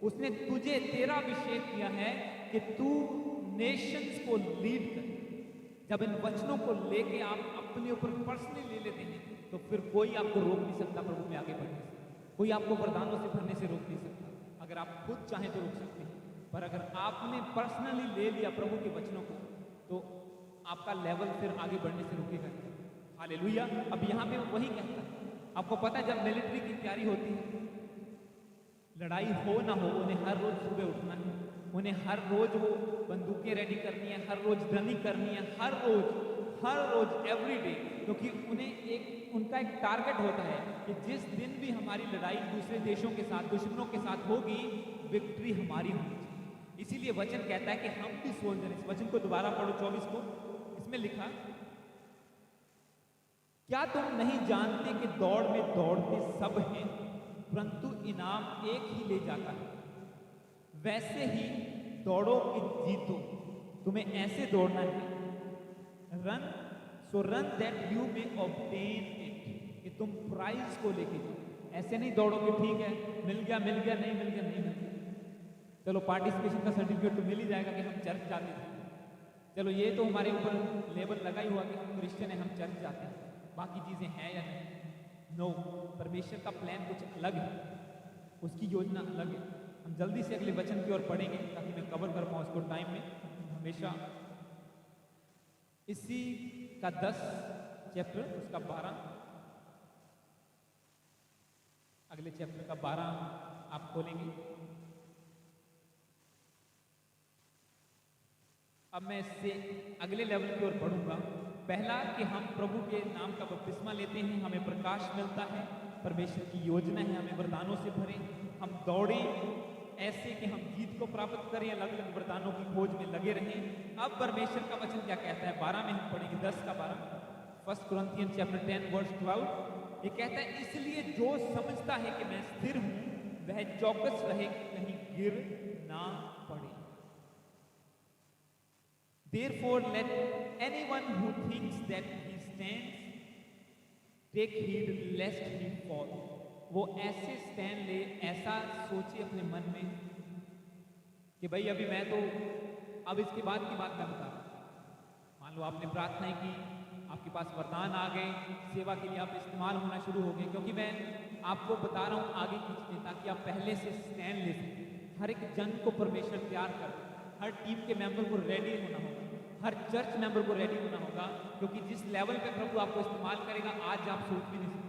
उसने तुझे, तेरा अभिषेक किया है कि तू नेशंस को लीड कर। जब इन वचनों को लेके आप अपने ऊपर पर्सनली ले लेते हैं, तो फिर कोई आपको रोक नहीं सकता प्रभु में आगे बढ़ने से। कोई आपको वरदानों से भरने से रोक नहीं सकता। अगर आप खुद चाहें तो रोक सकते हैं, पर अगर आपने पर्सनली ले लिया प्रभु के वचनों को, तो आपका लेवल फिर आगे बढ़ने से रुकेगा। हालेलुया! अब यहाँ पे वही कहता है। आपको पता है, जब मिलिट्री की तैयारी होती है, लड़ाई हो ना हो, उन्हें हर रोज सुबह उठना है, उन्हें हर रोज वो बंदूकें रेडी करनी है, हर रोज रनिंग करनी है, हर रोज एवरी डे। क्योंकि उन्हें उनका एक टारगेट होता है कि जिस दिन भी हमारी लड़ाई दूसरे देशों के साथ, दुश्मनों के साथ होगी, विक्ट्री हमारी होनी चाहिए। इसीलिए वचन कहता है कि हम भी सोल्जर। इस वचन को दोबारा पढ़ो, 24 को। इसमें लिखा, क्या तुम नहीं जानते कि दौड़ में दौड़ते सब हैं, परंतु इनाम एक ही ले जाता है? वैसे ही दौड़ो कि जीतो। तुम्हें ऐसे दौड़ना है, run so run that you may obtain it, कि तुम प्राइज को लेके जाओ। ऐसे नहीं दौड़ोगे, ठीक है, मिल गया, नहीं मिल गया, चलो पार्टिसिपेशन का सर्टिफिकेट तो मिल ही जाएगा कि हम चर्च जाते थे। चलो ये तो हमारे ऊपर लेबल लगा ही हुआ कि हम क्रिश्चियन हैं, हम चर्च जाते हैं, बाकी चीज़ें हैं या नहीं। नो, परमेश्वर का प्लान कुछ अलग है, उसकी योजना अलग है। हम जल्दी से अगले वचन की ओर पढ़ेंगे ताकि मैं कवर कर पाऊँ उसको टाइम में। हमेशा इसी का 10 चैप्टर, उसका 12, अगले चैप्टर का 12 आप खोलेंगे। अब मैं इससे अगले लेवल की ओर बढ़ूंगा। पहला कि हम प्रभु के नाम का बपतिस्मा लेते हैं, हमें प्रकाश मिलता है, परमेश्वर की योजना है हमें वरदानों से भरे। हम दौड़ें ऐसे कि हम जीत को प्राप्त करें, अलग अलग वरदानों की खोज में लगे रहें। अब परमेश्वर का वचन क्या कहता है? 12 में हम पढ़ेंगे, 10 का 12, 1 कुरिन्थियंस चैप्टर 10 वर्स 12। ये कहता है, इसलिए जो समझता है कि मैं स्थिर हूं, वह चौकस रहे कि कहीं गिर ना पड़े। Therefore let anyone who thinks that he stands take heed lest he fall. वो ऐसे स्टैंड ले, ऐसा सोचे अपने मन में कि भाई अभी मैं तो, अब इसके बाद की बात मैं बता रहा हूं। मान लो आपने प्रार्थनाएं की, आपके पास वरदान आ गए, सेवा के लिए आप इस्तेमाल होना शुरू हो गए। क्योंकि मैं आपको बता रहा हूं आगे की चीजें, ताकि आप पहले से स्टैंड ले सकें। हर एक जन को परमेश्वर तैयार कर, हर टीम के मेंबर को रेडी होना होगा, हर चर्च मेंबर को रेडी होना होगा। क्योंकि जिस लेवल पे प्रभु आपको इस्तेमाल करेगा, आज आप सोच भी नहीं सकते।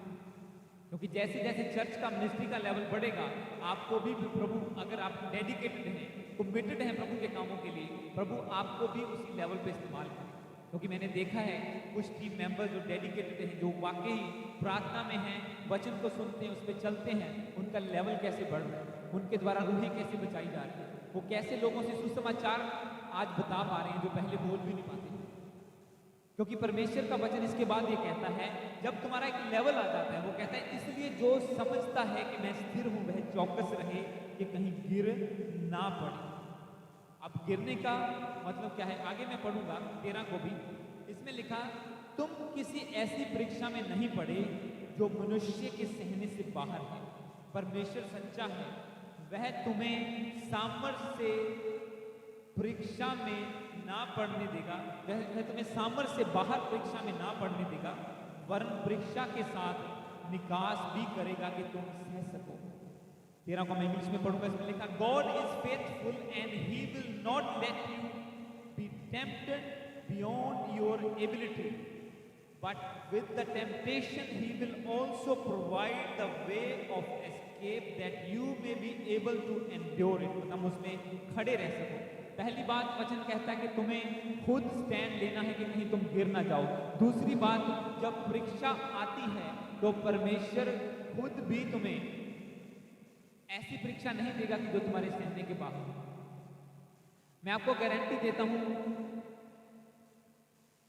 क्योंकि जैसे जैसे चर्च का मिनिस्ट्री का लेवल बढ़ेगा, आपको भी प्रभु, अगर आप डेडिकेटेड हैं, कमिटेड हैं प्रभु के कामों के लिए, प्रभु आपको भी उसी लेवल पे इस्तेमाल करेगा। क्योंकि मैंने देखा है कुछ टीम मेंबर जो डेडिकेटेड हैं, जो वाकई प्रार्थना में हैं, वचन को सुनते हैं, उस पर चलते हैं, उनका लेवल कैसे बढ़ रहा है, उनके द्वारा रूहें कैसे बचाई जा रही है, वो कैसे लोगों से सुसमाचार आज बता पा रहे हैं जो पहले बोल भी नहीं पाते। क्योंकि परमेश्वर का वचन इसके बाद ये कहता है, जब तुम्हारा एक लेवल आ जाता है, वो कहता है इसलिए जो समझता है कि मैं स्थिर हूं, वह चौकस रहे कि कहीं गिर ना पड़े। गिरने का मतलब क्या है, आगे मैं पढ़ूंगा 13 को भी। इसमें लिखा, तुम किसी ऐसी परीक्षा में नहीं पड़े जो मनुष्य के सहने से बाहर है। परमेश्वर सच्चा है, वह तुम्हें सामर्थ्य से परीक्षा में ना पढ़ने देगा, वह तुम्हें सामर्थ्य से बाहर परीक्षा में ना पढ़ने देगा, वरन परीक्षा के साथ निकास भी करेगा कि तुम सह सको। 13 को मैं इंग्लिश में पढ़ूंगा। इसमें लिखा, God is faithful and he will not let you be tempted beyond your ability, but with the temptation he will also provide the way of escape that you may be able to endure it. मतलब उसमें खड़े रह सको। पहली बात वचन कहता है कि तुम्हें खुद स्टैंड लेना है कि कहीं तुम गिर ना जाओ। दूसरी बात, जब परीक्षा आती है तो परमेश्वर खुद भी तुम्हें ऐसी परीक्षा नहीं देगा कि जो तुम्हारे सहने के बाहर हो। मैं आपको गारंटी देता हूं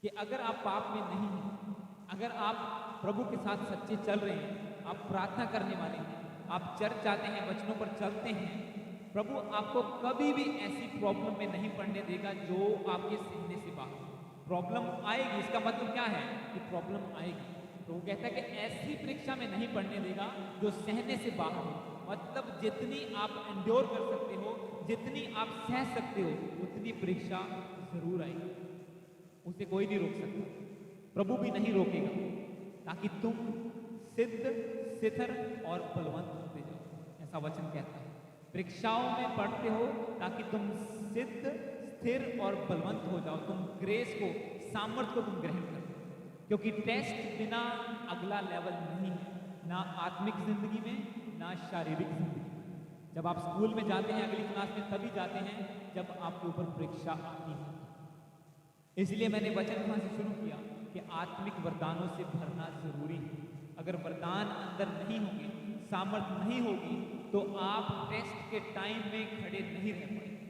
कि अगर आप पाप में नहीं हैं, अगर आप प्रभु के साथ सच्चे चल रहे हैं, आप प्रार्थना करने वाले हैं, आप चर्च जाते हैं, वचनों पर चलते हैं, प्रभु आपको कभी भी ऐसी प्रॉब्लम में नहीं पड़ने देगा जो आपके सहने से बाहर हो। प्रॉब्लम आएगी, इसका मतलब क्या है कि प्रॉब्लम आएगी। तो वो कहता है कि ऐसी परीक्षा में नहीं पड़ने देगा जो सहने से बाहर हो। मतलब जितनी आप एंड्योर कर सकते हो, जितनी आप सह सकते हो, उतनी परीक्षा जरूर आएगी। उसे कोई नहीं रोक सकता, प्रभु भी नहीं रोकेगा, ताकि तुम सिद्ध, स्थिर और बलवंत होते जाओ। ऐसा वचन कहता है। परीक्षाओं में पढ़ते हो ताकि तुम सिद्ध, स्थिर और बलवंत हो जाओ। तुम ग्रेस को, सामर्थ्य को तुम ग्रहण करो, क्योंकि टेस्ट बिना अगला लेवल नहीं है, ना आत्मिक जिंदगी में, ना शारीरिक जिंदगी में। जब आप स्कूल में जाते हैं, अगली क्लास में तभी जाते हैं जब आपके ऊपर परीक्षा आती है। इसलिए मैंने वचन वहां से शुरू किया कि आत्मिक वरदानों से भरना जरूरी है। अगर वरदान अंदर नहीं होंगे, सामर्थ्य नहीं होगी, तो आप टेस्ट के टाइम में खड़े नहीं रह पाएंगे।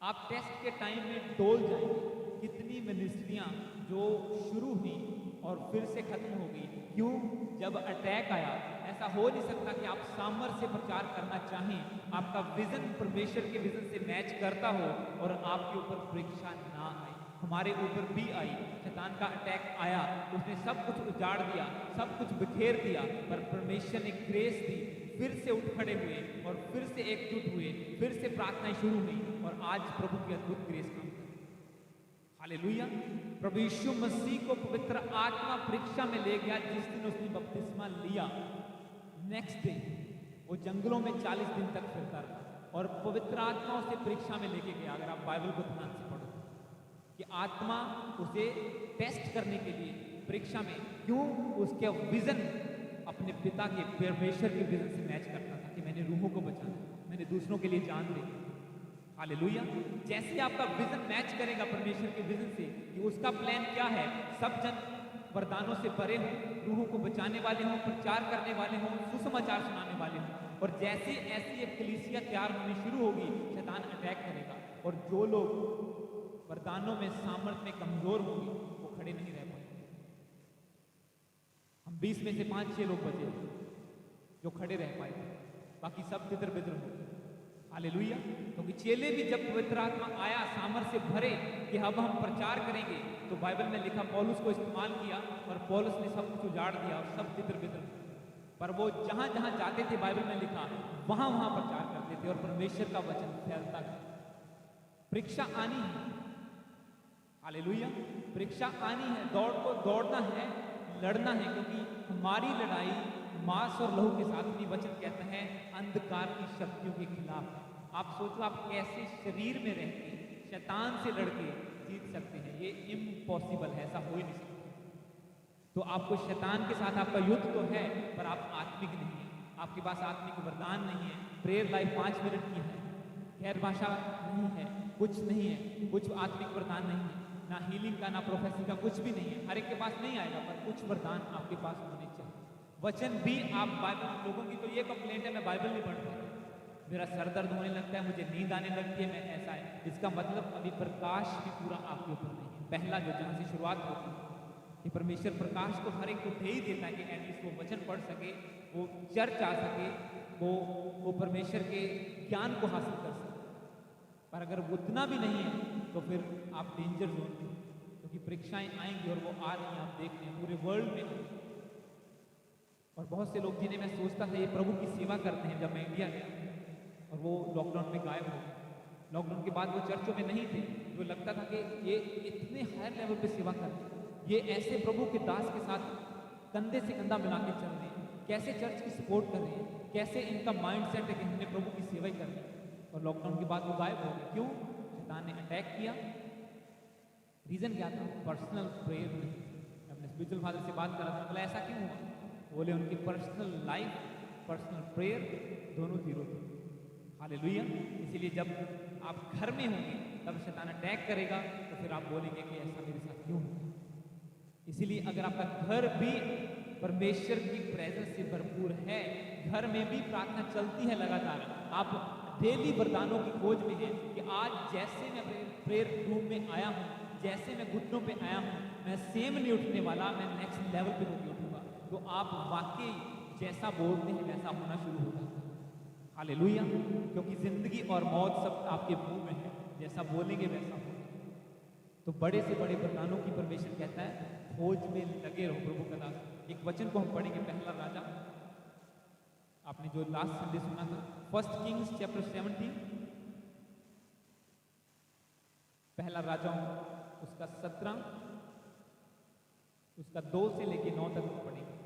आप टेस्ट के टाइम में डोल जाएंगे। कितनी मिनिस्ट्रियां जो शुरू हुई और फिर से खत्म हो गई, क्यों? जब अटैक आया। ऐसा हो नहीं सकता कि आप सामर्थ्य से प्रचार करना चाहें, आपका विजन परमेश्वर के विजन से मैच करता हो और आपके ऊपर परीक्षा ना आए। हमारे ऊपर भी आई, शैतान का अटैक आया, उसने सब कुछ उजाड़ दिया, सब कुछ बिखेर दिया, पर परमेश्वर ने ग्रेस दी, फिर से उठ खड़े हुए और फिर से एकजुट हुए, फिर से प्रार्थनाएं शुरू हुई और आज प्रभु की अद्भुत ग्रेस काम कर। हालेलुया। प्रभु यीशु मसीह को पवित्र आत्मा परीक्षा में ले गया जिस दिन उसने बपतिस्मा लिया। नेक्स्ट डे वो जंगलों में 40 दिन तक फिरता रहा और पवित्र आत्मा उसे परीक्षा में लेके गया। अगर आप बाइबल को ध्यान से पढ़ो कि आत्मा उसे टेस्ट करने के लिए परीक्षा में, क्यों? उसके विजन अपने पिता के, परमेश्वर के विजन से मैच करता था कि मैंने रूहों को बचाना, मैंने दूसरों के लिए जान दी। हालेलुया। जैसे आपका विजन मैच करेगा परमेश्वर के विजन से कि उसका प्लान क्या है, सब जन वरदानों से भरे हों, रूहों को बचाने वाले हों, प्रचार करने वाले हों, सुसमाचार सुनाने वाले हों, और जैसे ऐसी एक कलीसिया तैयार होनी शुरू होगी, शैतान अटैक करेगा और जो लोग वरदानों में, सामर्थ्य में कमजोर होंगे वो खड़े नहीं रह पाएंगे। हम 20 में से 5-6 लोग बचे जो खड़े रह पाए, बाकी सब तितर बितर हो। हालेलुया। क्योंकि चेले भी जब पवित्र आत्मा आया, सामर्थ्य से भरे कि अब हम प्रचार करेंगे, तो बाइबल में लिखा पौलुस को इस्तेमाल किया और पौलुस ने सब कुछ उजाड़ दिया और सब तितर बितर। पर वो जहां जहां जाते थे, बाइबल में लिखा, वहां वहां प्रचार करते थे और परमेश्वर का वचन फैलता गया। परीक्षा आनी है। हालेलुया। परीक्षा आनी है, दौड़ को दौड़ना है, लड़ना है, क्योंकि हमारी लड़ाई मांस और लहू के साथ नहीं। वचन कहता है अंधकार की शक्तियों के खिलाफ। आप सोचो आप कैसे शरीर में रह के शैतान से लड़के जीत सकते हैं? ये इम्पॉसिबल है, ऐसा हो ही नहीं सकता। तो आपको शैतान के साथ आपका युद्ध तो है, पर आप आत्मिक नहीं है, आपके पास आत्मिक वरदान नहीं है। प्रेयर लाइफ 5 मिनट की है, गैर भाषा नहीं है, कुछ नहीं है, कुछ आत्मिक वरदान नहीं है, ना हीलिंग का, ना प्रोफेसी का, कुछ भी नहीं है। हर एक के पास नहीं आएगा, पर कुछ वरदान आपके पास होने चाहिए। वचन भी आप बाइबल, लोगों की तो ये कंप्लेंट है मैं बाइबल नहीं पढ़ता, मेरा सर दर्द होने लगता है, मुझे नींद आने लगती है, मैं ऐसा है। इसका मतलब अभी प्रकाश भी पूरा आपके ऊपर नहीं है। पहला जो जहां से शुरुआत होती है कि परमेश्वर प्रकाश तो हर एक को दे ही देता है कि एटलीस्ट वो वचन पढ़ सके, वो चर्च आ सके, वो परमेश्वर के ज्ञान को हासिल कर सके। पर अगर वो उतना भी नहीं है तो फिर आप डेंजर जोन में, क्योंकि परीक्षाएं आएंगी और वो आ रही हैं, आप देख रहे हैं पूरे वर्ल्ड में। और बहुत से लोग जिन्हें मैं सोचता था ये प्रभु की सेवा करते हैं, जब मैं इंडिया गया और वो लॉकडाउन में गायब हो गए। लॉकडाउन के बाद वो चर्चों में नहीं थे, तो लगता था कि ये इतने हायर लेवल पे सेवा करते हैं, ये ऐसे प्रभु के दास के साथ कंधे से कंधा मिला के चल रहे हैं, कैसे चर्च की सपोर्ट कर रहे हैं, कैसे इनका माइंड सेट है कि हमने प्रभु की सेवा ही करनी है। और लॉकडाउन के बाद वो गायब हो गए। क्यों? शैतान ने अटैक किया। रीजन क्या था? पर्सनल प्रेयर में। अपने स्पिरिचुअल फादर से बात कर रहा था, बोला ऐसा क्यों हुआ? बोले उनकी पर्सनल लाइफ, पर्सनल प्रेयर दोनों जीरो थे। हालेलुया। इसीलिए जब आप घर में होंगे तब शैतान अटैक करेगा, तो फिर आप बोलेंगे कि ऐसा मेरे साथ क्यों हुआ। इसीलिए अगर आपका घर भी परमेश्वर की प्रेजेंस से भरपूर है, घर में भी प्रार्थना चलती है लगातार, आप डेली वरदानों की खोज में हैं कि आज जैसे मैं प्रेयर रूम में आया हूँ, जैसे मैं घुटनों पे आया हूँ, मैं सेम नहीं उठने वाला, मैं नेक्स्ट लेवल पे होकर उठूंगा, तो आप वाकई जैसा बोलते हैं वैसा होना शुरू हो जाता है। हालेलुया। क्योंकि जिंदगी और मौत सब आपके मुंह में है, जैसा बोलेंगे वैसा होगा। तो बड़े से बड़े वरदानों की परमेश्वर कहता है खोज में लगे रहो प्रभु का दास। एक वचन को हम पढ़ेंगे, पहला राजा, आपने जो लास्ट संडे सुना था, 1 किंग्स चैप्टर 17, पहला राजा उसका 17, उसका 2 से लेके 9 तक पढ़ेंगे।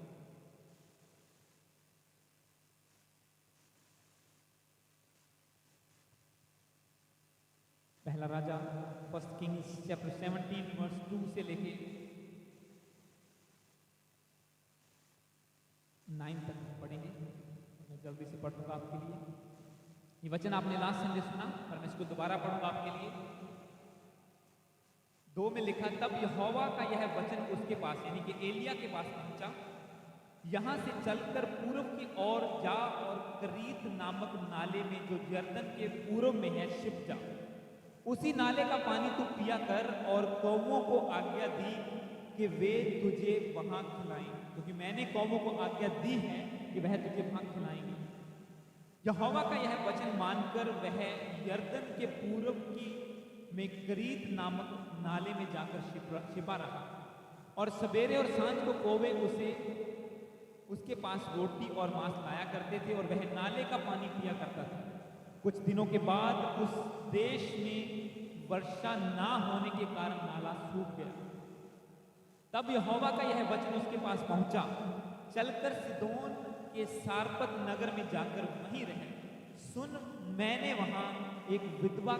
पहला राजा 1 किंग्स चैप्टर 17 वर्स 2 से लेके 9 तक पढ़ेंगे। मैं जल्दी से पढ़ूंगा आपके लिए। ये वचन आपने लास्ट संडे सुना, पर मैं इसको दोबारा पढ़ूंगा आपके लिए। 2 में लिखा, तब यहोवा का यह वचन उसके पास, यानी कि एलिया के पास पहुंचा, यहां से चलकर पूर्व की ओर जा और करीत नामक नाले में जो यरदन के पूर्व में है छिप जा। उसी नाले का पानी तू पिया कर और कौवों को आज्ञा दी कि वे तुझे वहां खिलाएं, क्योंकि मैंने कौवों को आज्ञा दी है कि वह तुझे वहां खिलाएंगे। यहोवा का यह वचन मानकर वह यरदन के पूर्व की में करीत नामक नाले में जाकर छिपा रहा। और सवेरे और सांझ को कौवे उसके पास रोटी और मांस लाया करते थे और वह नाले का पानी पिया करता था। कुछ दिनों के बाद उस देश में वर्षा ना होने के कारण नाला सूख गया। तब यहोवा का यह वचन उसके पास पहुंचा, चलकर सिदोन के सारपत नगर में जाकर वहीं रहे। सुन, मैंने वहां एक विधवा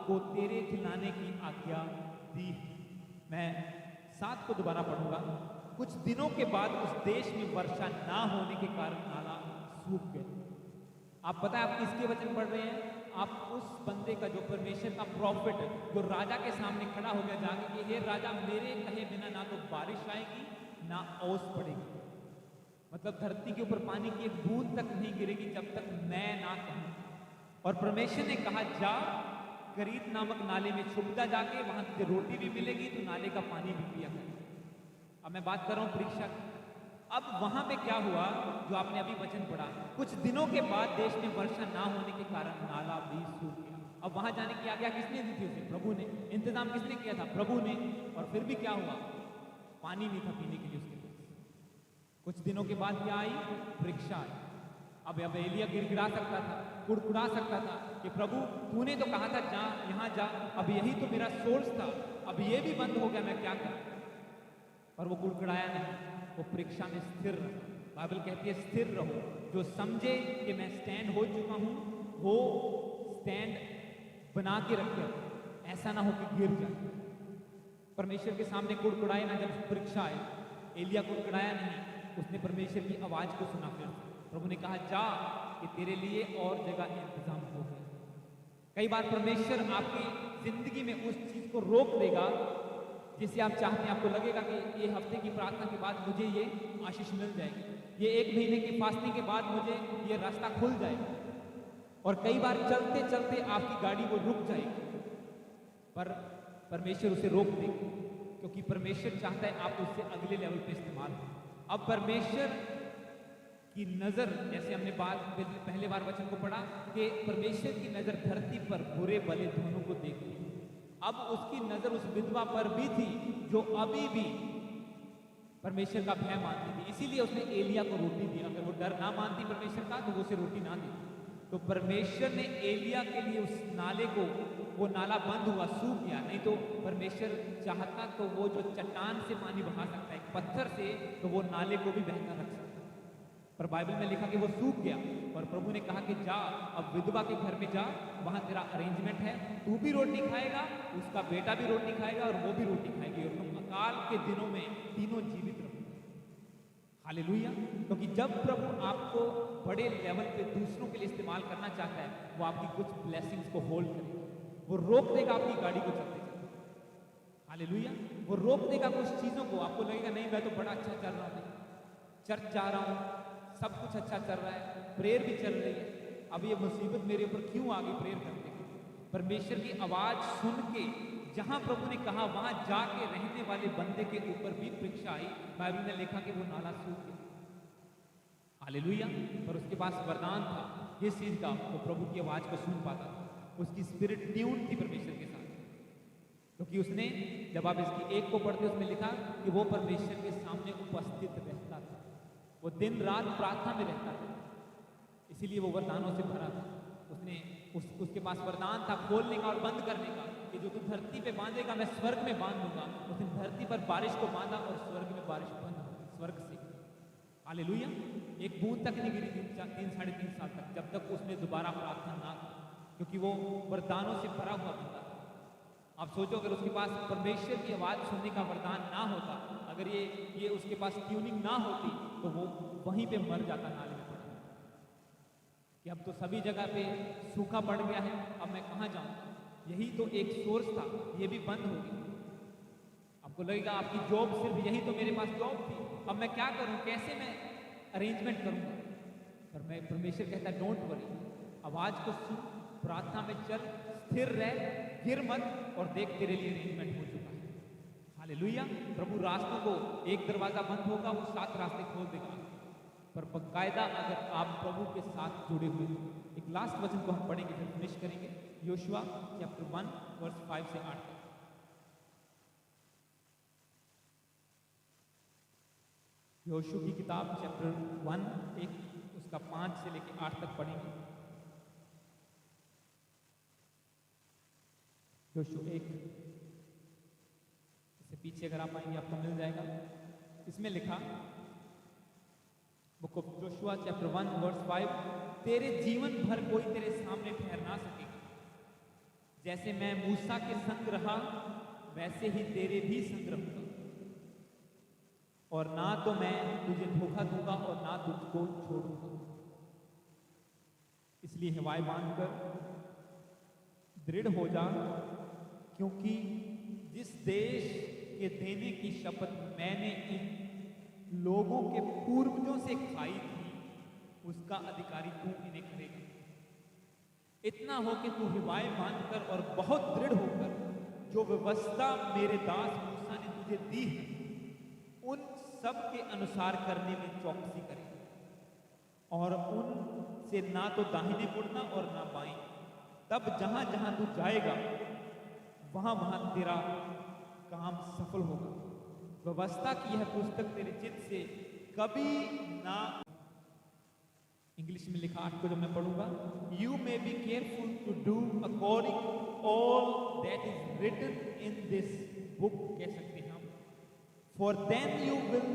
को तेरे खिलाने की आज्ञा दी। मैं 7 को दोबारा पढ़ूंगा। कुछ दिनों के बाद उस देश में वर्षा ना होने के कारण नाला सूख गया। आप पता है आप किसके वचन पढ़ रहे हैं? आप उस बंदे का जो परमेश्वर का प्रॉफिट है, जो राजा के सामने खड़ा हो गया जाके कि हे राजा, मेरे कहे बिना ना तो बारिश आएगी ना ओस पड़ेगी। मतलब धरती के ऊपर पानी की एक बूंद तक नहीं गिरेगी जब तक मैं ना कहूं। और परमेश्वर ने कहा, जा करीत नामक नाले में छुप जा, जाके वहां तुझे रोटी भी मिलेगी, तो नाले का पानी भी पिया कर। अब मैं बात कर रहा हूं परीक्षा की। अब वहां पे क्या हुआ जो आपने अभी वचन पढ़ा, कुछ दिनों के बाद देश में वर्षा ना होने के कारण नाला भी सूख गया। अब वहां जाने की आज्ञा किसने दी थी उसे? प्रभु ने। इंतजाम किसने किया था? प्रभु ने। और फिर भी क्या हुआ? पानी नहीं था पीने के लिए उसके पास। कुछ दिनों के बाद क्या आई? परीक्षा आई। अब एलिया गिड़गिड़ा सकता था, कुड़कुड़ा सकता था कि प्रभु तूने तो कहा था जा, यहाँ जा, अब यही तो मेरा सोर्स था, अब ये भी बंद हो गया, मैं क्या करूं? पर वो कुड़कुड़ाया नहीं, वो परीक्षा में स्थिर रहा। बाइबल कहती है स्थिर रहो। जो समझे कि मैं स्टैंड हो चुका हूं, वो स्टैंड बना के रखे, ऐसा ना हो कि गिर जाए। परमेश्वर के सामने कुड़कुड़ाए ना। जब परीक्षा आए, एलिया कुड़कुड़ाया नहीं, उसने परमेश्वर की आवाज को सुना। फिर प्रभु ने कहा, जा कि तेरे लिए और जगह इंतजाम हो गया। कई बार परमेश्वर आपकी जिंदगी में उस चीज को रोक देगा जिसे आप चाहते हैं। आपको लगेगा कि ये हफ्ते की प्रार्थना के बाद मुझे ये आशीष मिल जाएगी, ये 1 महीने की फास्टिंग के बाद मुझे ये रास्ता खुल जाएगा। और कई बार चलते चलते आपकी गाड़ी वो रुक जाएगी, पर परमेश्वर उसे रोक देगा, क्योंकि परमेश्वर चाहता है आप उससे अगले लेवल पे इस्तेमाल हो। अब परमेश्वर की नजर, जैसे हमने पहले बार वचन को पढ़ा कि परमेश्वर की नजर धरती पर बुरे भले दोनों को देखती है। अब उसकी नजर उस विधवा पर भी थी जो अभी भी परमेश्वर का भय मानती थी, इसीलिए उसने एलिया को रोटी दी। अगर वो डर ना मानती परमेश्वर का तो वो उसे रोटी ना दी। तो परमेश्वर ने एलिया के लिए उस नाले को, वो नाला बंद हुआ, सूख गया। नहीं तो परमेश्वर चाहता तो वो जो चट्टान से पानी बहा सकता है, एक पत्थर से, तो वो नाले को भी बहता रख सकता। पर बाइबल में लिखा कि वो सूख गया और प्रभु ने कहा कि जा, अब विधवा के घर में जा, वहां तेरा अरेंजमेंट है, तू भी रोटी खाएगा, उसका बेटा भी रोटी खाएगा और वो भी रोटी खाएगी, और तुम अकाल के दिनों में तीनों जीवित रहोगे। हालेलुया। क्योंकि जब प्रभु आपको बड़े लेवल पे दूसरों के लिए इस्तेमाल करना चाहता है, वो आपकी कुछ ब्लेसिंग्स को होल्ड करेगा, वो रोक देगा आपकी गाड़ी को चलते चलते। हालेलुया। वो रोक देगा कुछ चीजों को। आपको लगेगा नहीं मैं तो बड़ा अच्छा चल रहा हूँ, चर्च जा रहा हूँ, सब कुछ अच्छा चल रहा है, प्रेयर भी चल रही है, अब ये मुसीबत मेरे ऊपर क्यों आ गई प्रेयर करने की? परमेश्वर की आवाज सुन के जहां प्रभु ने कहा वहां जाके रहने वाले बंदे के ऊपर भी परीक्षा आई। बाइबल में लिखा कि वो नाला सूख गया। हालेलुया। पर उसके पास वरदान था किस चीज का? वो प्रभु की आवाज को सुन पाता था, उसकी स्पिरिट ट्यून थी परमेश्वर के साथ। क्योंकि उसने, जब आप इसकी एक को पढ़ते उसमें लिखा कि वो परमेश्वर के सामने उपस्थित रहता था, वो दिन रात प्रार्थना में रहता था, इसीलिए वो वरदानों से भरा था। उसके पास वरदान था खोलने का और बंद करने का, कि जो तू धरती पे बांधेगा मैं स्वर्ग में बांध दूंगा। उसने धरती पर बारिश को बांधा और स्वर्ग में बारिश बंद हो गई, स्वर्ग से। हालेलुया। एक बूंद तक नहीं गिरी 3-3.5 साल तक, जब तक उसने दोबारा प्रार्थना ना की, क्योंकि वो वरदानों से भरा हुआ बंदा था। आप सोचो अगर उसके पास परमेश्वर की आवाज सुनने का वरदान ना होता, अगर ये उसके पास ट्यूनिंग ना होती, तो वो वहीं पे मर जाता नाले में पड़ जाता। कि अब तो सभी जगह पे सूखा पड़ गया है, अब मैं कहाँ जाऊंगा? यही तो एक सोर्स था, ये भी बंद हो गया। आपको लगेगा आपकी जॉब सिर्फ यही तो मेरे पास जॉब थी, अब मैं क्या करूं, कैसे मैं अरेंजमेंट करूंगा? पर मैं, परमेश्वर कहता है डोंट वरी, आवाज को सुन, प्रार्थना में चल, स्थिर रह, गिर मत, और देख तेरे लिए अरेंजमेंट हो चुका है। हालेलुया। प्रभु रास्तों को, एक दरवाजा बंद होगा वो 7 रास्ते खोल देगा, पर बकायदा अगर आप प्रभु के साथ जुड़े हुए हैं। एक लास्ट वचन को हम पढ़ेंगे फिर फिनिश करेंगे, योशुआ चैप्टर 1 वर्स 5 से 8 तक। योशुआ की किताब चैप्टर 1 उसका 5 से लेकर 8 तक पढ़ेंगे। योशुआ 1, इससे पीछे अगर आप आएंगे आपको मिल जाएगा। इसमें लिखा, book of Joshua chapter 1 verse 5, तेरे जीवन भर कोई तेरे सामने ठहर ना सकेगा। जैसे मैं मूसा के संग रहा वैसे ही तेरे भी संग रहूंगा, और ना तो मैं तुझे धोखा दूंगा और ना तुझको छोड़ूंगा। इसलिए हवाएं बांधकर दृढ़ हो जा, क्योंकि जिस देश के देने की शपथ मैंने इन लोगों के पूर्वजों से खाई थी, उसका अधिकारी तू इन्हें करेगा। इतना हो कि तू हिवाएं बांधकर और बहुत दृढ़ होकर जो व्यवस्था मेरे दास मूसा ने तुझे दी है, उन सब के अनुसार करने में चौकसी करे, और उनसे ना तो दाहिने मुड़ना और ना बाएं। तब जहां जहां तू जाएगा वहां वहां तेरा काम सफल होगा। व्यवस्था की यह पुस्तक तेरे चित्त से कभी ना, इंग्लिश में लिखा 8 को जब मैं पढ़ूंगा, you may be careful to do according all that is written in this book, कह सकते हैं हम, for then you will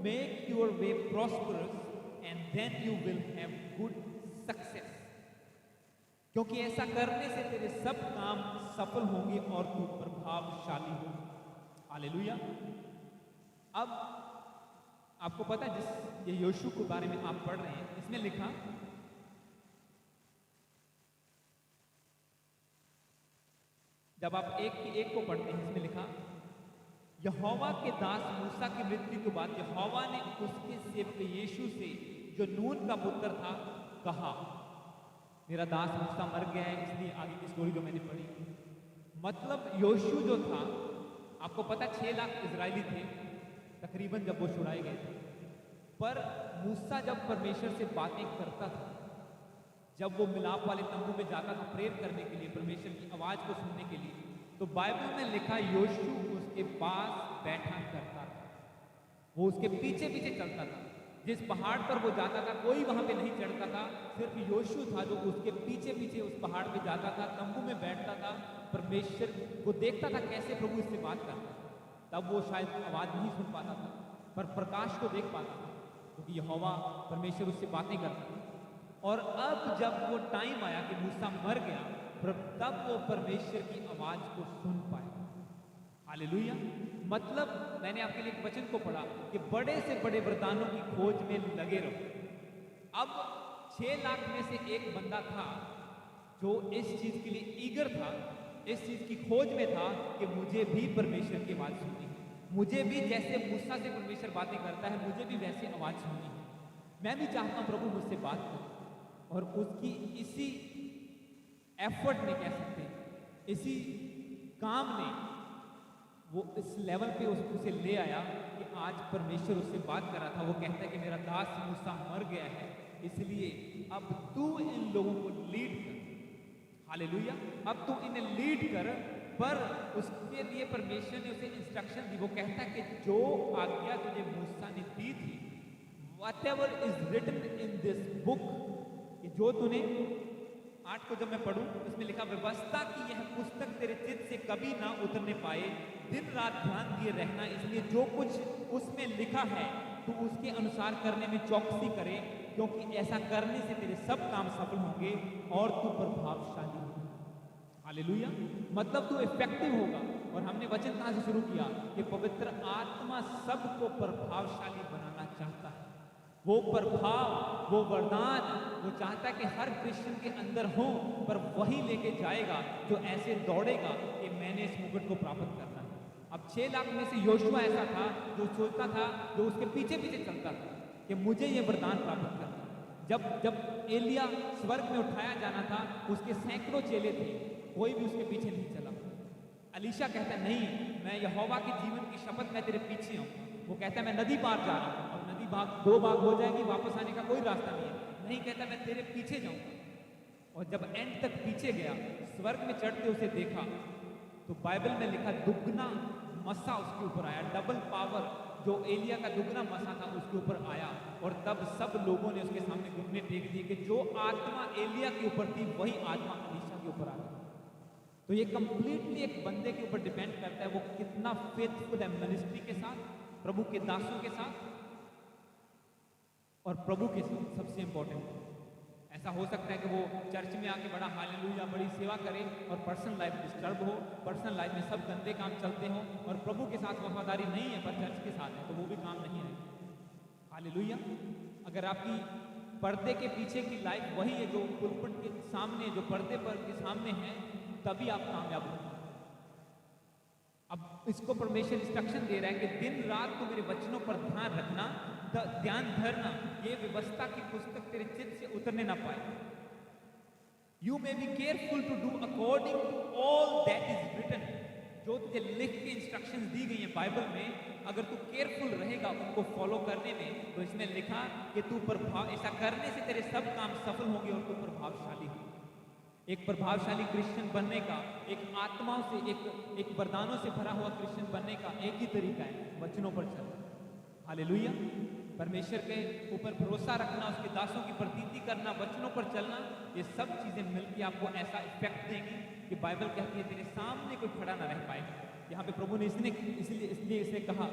make your way prosperous and then you will have good success. क्योंकि ऐसा करने से तेरे सब काम सफल होंगे और तू प्रभावशाली होगा। हालेलुया। अब आपको पता है, जिस ये योशु के बारे में आप पढ़ रहे हैं, इसमें लिखा, जब आप एक को पढ़ते हैं, इसमें लिखा, यहोवा के दास मूसा की मृत्यु के बाद यहोवा ने उसके सेवक यीशु से, जो नून का पुत्र था, कहा, मेरा दास मूसा मर गया है। इसलिए आगे की स्टोरी जो मैंने पढ़ी, मतलब योशु जो था, आपको पता 6 लाख इजरायली थे तकरीबन जब वो छुड़ाए गए थे। पर मूसा जब परमेश्वर से बातें करता था, जब वो मिलाप वाले तंबू में जाता था प्रेयर करने के लिए, परमेश्वर की आवाज को सुनने के लिए, तो बाइबल में लिखा यहोशू उसके पास बैठा करता था, वो उसके पीछे पीछे चलता था। जिस पहाड़ पर वो जाता था कोई वहां पे नहीं चढ़ता था, सिर्फ यहोशू था जो उसके पीछे पीछे उस पहाड़ पे जाता था, तंबू में बैठता था, परमेश्वर को देखता था कैसे प्रभु इससे बात करता है। तब वो शायद आवाज नहीं सुन पाता था, पर प्रकाश को देख पाता था, क्योंकि यहोवा परमेश्वर उससे बातें करता था। और अब जब वो टाइम आया कि मूसा मर गया, तब वो परमेश्वर की आवाज को सुन पाया। हालेलुया। मतलब मैंने आपके लिए एक वचन को पढ़ा कि बड़े से बड़े वरदानों की खोज में लगे रहो। अब 6 लाख में से एक बंदा था जो इस चीज के लिए ईगर था, इस चीज की खोज में था कि मुझे भी परमेश्वर की आवाज सुननी है, मुझे भी जैसे मूसा से परमेश्वर बातें करता है मुझे भी वैसे आवाज सुननी है। मैं भी चाहता हूं प्रभु मुझसे बात करे। और उसकी इसी एफर्ट ने, कह सकते हैं, इसी काम ने वो इस लेवल पे उसे ले आया कि आज परमेश्वर उससे बात कर रहा था। वो कहता है कि मेरा दास मूसा मर गया है, इसलिए अब तू इन लोगों को लीड कर। हालेलुया। अब तू इन्हें लीड कर। पर उसके लिए परमेश्वर ने उसे इंस्ट्रक्शन दी। वो कहता है कि जो आज्ञा तुझे मूसा ने दी थी, whatever is written in this book, कि जो तूने 8 को जब मैं पढ़ूं इसमें लिखा, व्यवस्था की यह पुस्तक तेरे चित्त से कभी ना उतरने पाए, दिन रात ध्यान दिए रहना, इसलिए जो कुछ उसमें लिखा है तू उसके अनुसार करने में चौकसी करे, क्योंकि ऐसा करने से तेरे सब काम सफल होंगे और तू प्रभावशाली होगा। हालेलुया। मतलब तू इफेक्टिव होगा। और हमने वचन कहां से शुरू किया कि पवित्र आत्मा सबको प्रभावशाली बनाना चाहता है। वो प्रभाव, वो वरदान वो चाहता है कि हर क्रिश्चियन के अंदर हो, पर वही लेके जाएगा जो ऐसे दौड़ेगा कि मैंने इस मुकुट को प्राप्त करना है। अब 6 लाख में से योशुआ ऐसा था जो सोचता था, जो उसके पीछे पीछे चलता था कि मुझे ये वरदान प्राप्त करना है। जब एलिया स्वर्ग में उठाया जाना था, उसके सैकड़ों चेले थे, कोई भी उसके पीछे नहीं चला। अलीशा कहता है नहीं, मैं यहोवा के जीवन की शपथ, मैं तेरे पीछे हूं। वो कहता है मैं नदी पार जा रहा हूं, अब नदी भाग 2 भाग हो जाएगी, वापस आने का कोई रास्ता नहीं है। नहीं, कहता मैं तेरे पीछे जाऊंगा। और जब एंड तक पीछे गया, स्वर्ग में चढ़ते उसे देखा, तो बाइबल में लिखा दुगना मसा उसके ऊपर आया, डबल पावर जो एलिया का दुगना मसा था उसके ऊपर आया। और तब सब लोगों ने उसके सामने घुटने टेक दिए कि जो आत्मा एलिया के ऊपर थी वही आत्मा अलीशा के ऊपर आ गई। तो ये कंप्लीटली एक बंदे के ऊपर डिपेंड करता है वो कितना फेथफुल है मिनिस्ट्री के साथ, प्रभु के दासों के साथ और प्रभु के साथ। सबसे इंपॉर्टेंट ऐसा हो सकता है कि वो चर्च में आके बड़ा हालेलुया, बड़ी सेवा करे और पर्सनल लाइफ डिस्टर्ब हो, पर्सनल लाइफ में सब गंदे काम चलते हो और प्रभु के साथ वफादारी नहीं है पर चर्च के साथ है, तो वो भी काम नहीं है। हालेलुया। अगर आपकी पर्दे के पीछे की लाइफ वही है जो पुलपिट के सामने, जो पर्दे पर के सामने है, तभी आप कामयाब होंगे। अब इसको परमेश्वर इंस्ट्रक्शन दे रहा है कि दिन रात तो मेरे वचनों पर ध्यान रखना, ध्यान धरना, ये व्यवस्था की पुस्तक तेरे चित्त से उतरने ना पाए। You may be careful to do according to all that is written. जो तुझे लिख के इंस्ट्रक्शंस दी गई हैं बाइबल में, अगर तू केयरफुल रहेगा उनको फॉलो करने में, तो इसमें लिखा कि तू प्रभाव, ऐसा करने से तेरे सब काम सफल होंगे और तू प्रभावशाली होगा। एक प्रभावशाली क्रिश्चियन बनने का, एक आत्माओं से, एक वरदानों से भरा हुआ क्रिश्चियन बनने का एक ही तरीका है, वचनों पर चलना। हालेलुया। परमेश्वर के ऊपर भरोसा रखना, उसके दासों की प्रतीति करना, वचनों पर चलना, ये सब चीजें मिलकर आपको ऐसा इफेक्ट देंगी कि बाइबल कहती है तेरे सामने कोई खड़ा ना रह पाए। यहाँ पे प्रभु ने इसलिए इसे कहा,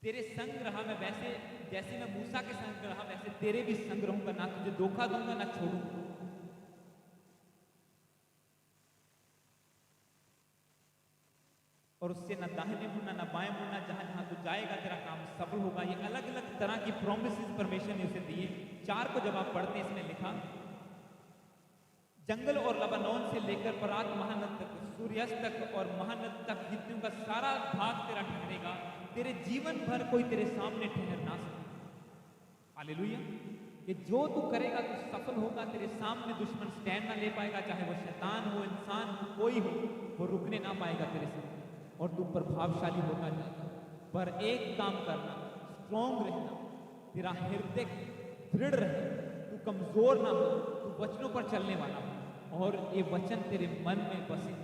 तेरे संग रहा मैं, वैसे जैसे मैं मूसा के संग रहा वैसे तेरे भी संग रहूंगा, ना तुझे धोखा दूंगा ना छोड़ूंगा। और उससे ना दाहिने मुड़ना ना बाएं मुड़ना, जहां जहां तू जाएगा तेरा काम सफल होगा। ये अलग अलग तरह की प्रोमिसेस परमेश्वर ने उसे दिए। 4 को जब आप पढ़ते हैं, इसमें लिखा जंगल और लबानोन से लेकर परात महानद तक, सूर्यास्त तक और महानद तक हित्तियों का सारा भाग तेरा ठहरेगा, तेरे जीवन भर कोई तेरे सामने ठहर ना सके। हालेलुया। कि जो तू करेगा तो सफल होगा, तेरे सामने दुश्मन स्टैंड ना ले पाएगा, चाहे वो शैतान हो, इंसान हो, कोई हो, वो रुकने ना पाएगा तेरे सामने, और तू प्रभावशाली होगा जाएगा। पर एक काम करना, स्ट्रॉन्ग रहना, तेरा हृदय दृढ़ रहे, तू कमजोर ना हो, तू वचनों पर चलने वाला हो और ये वचन तेरे मन में बसे।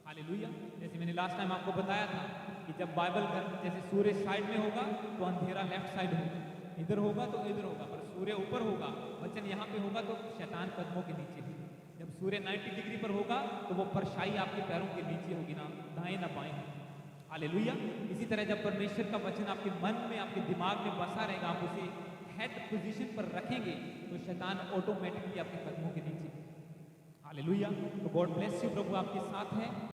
हालेलुया। जैसे मैंने लास्ट टाइम आपको बताया था कि जब बाइबल का जैसे सूर्य साइड में होगा तो अंधेरा लेफ्ट साइड होगा, इधर होगा तो इधर होगा, पर सूर्य ऊपर होगा, वचन यहाँ पे होगा तो शैतान कदमों के नीचे होगा। जब सूर्य 90 डिग्री पर होगा तो वो परछाई आपके पैरों के नीचे होगी, ना दाएं ना बाएं। हालेलुया। इसी तरह जब परमेश्वर का वचन आपके मन में, आपके दिमाग में बसा रहेगा, आप उसे हेड पोजीशन पर रखेंगे तो शैतान ऑटोमेटिकली आपके कदमों के नीचे। हालेलुया। तो गॉड ब्लेस यू। प्रभु आपके साथ है।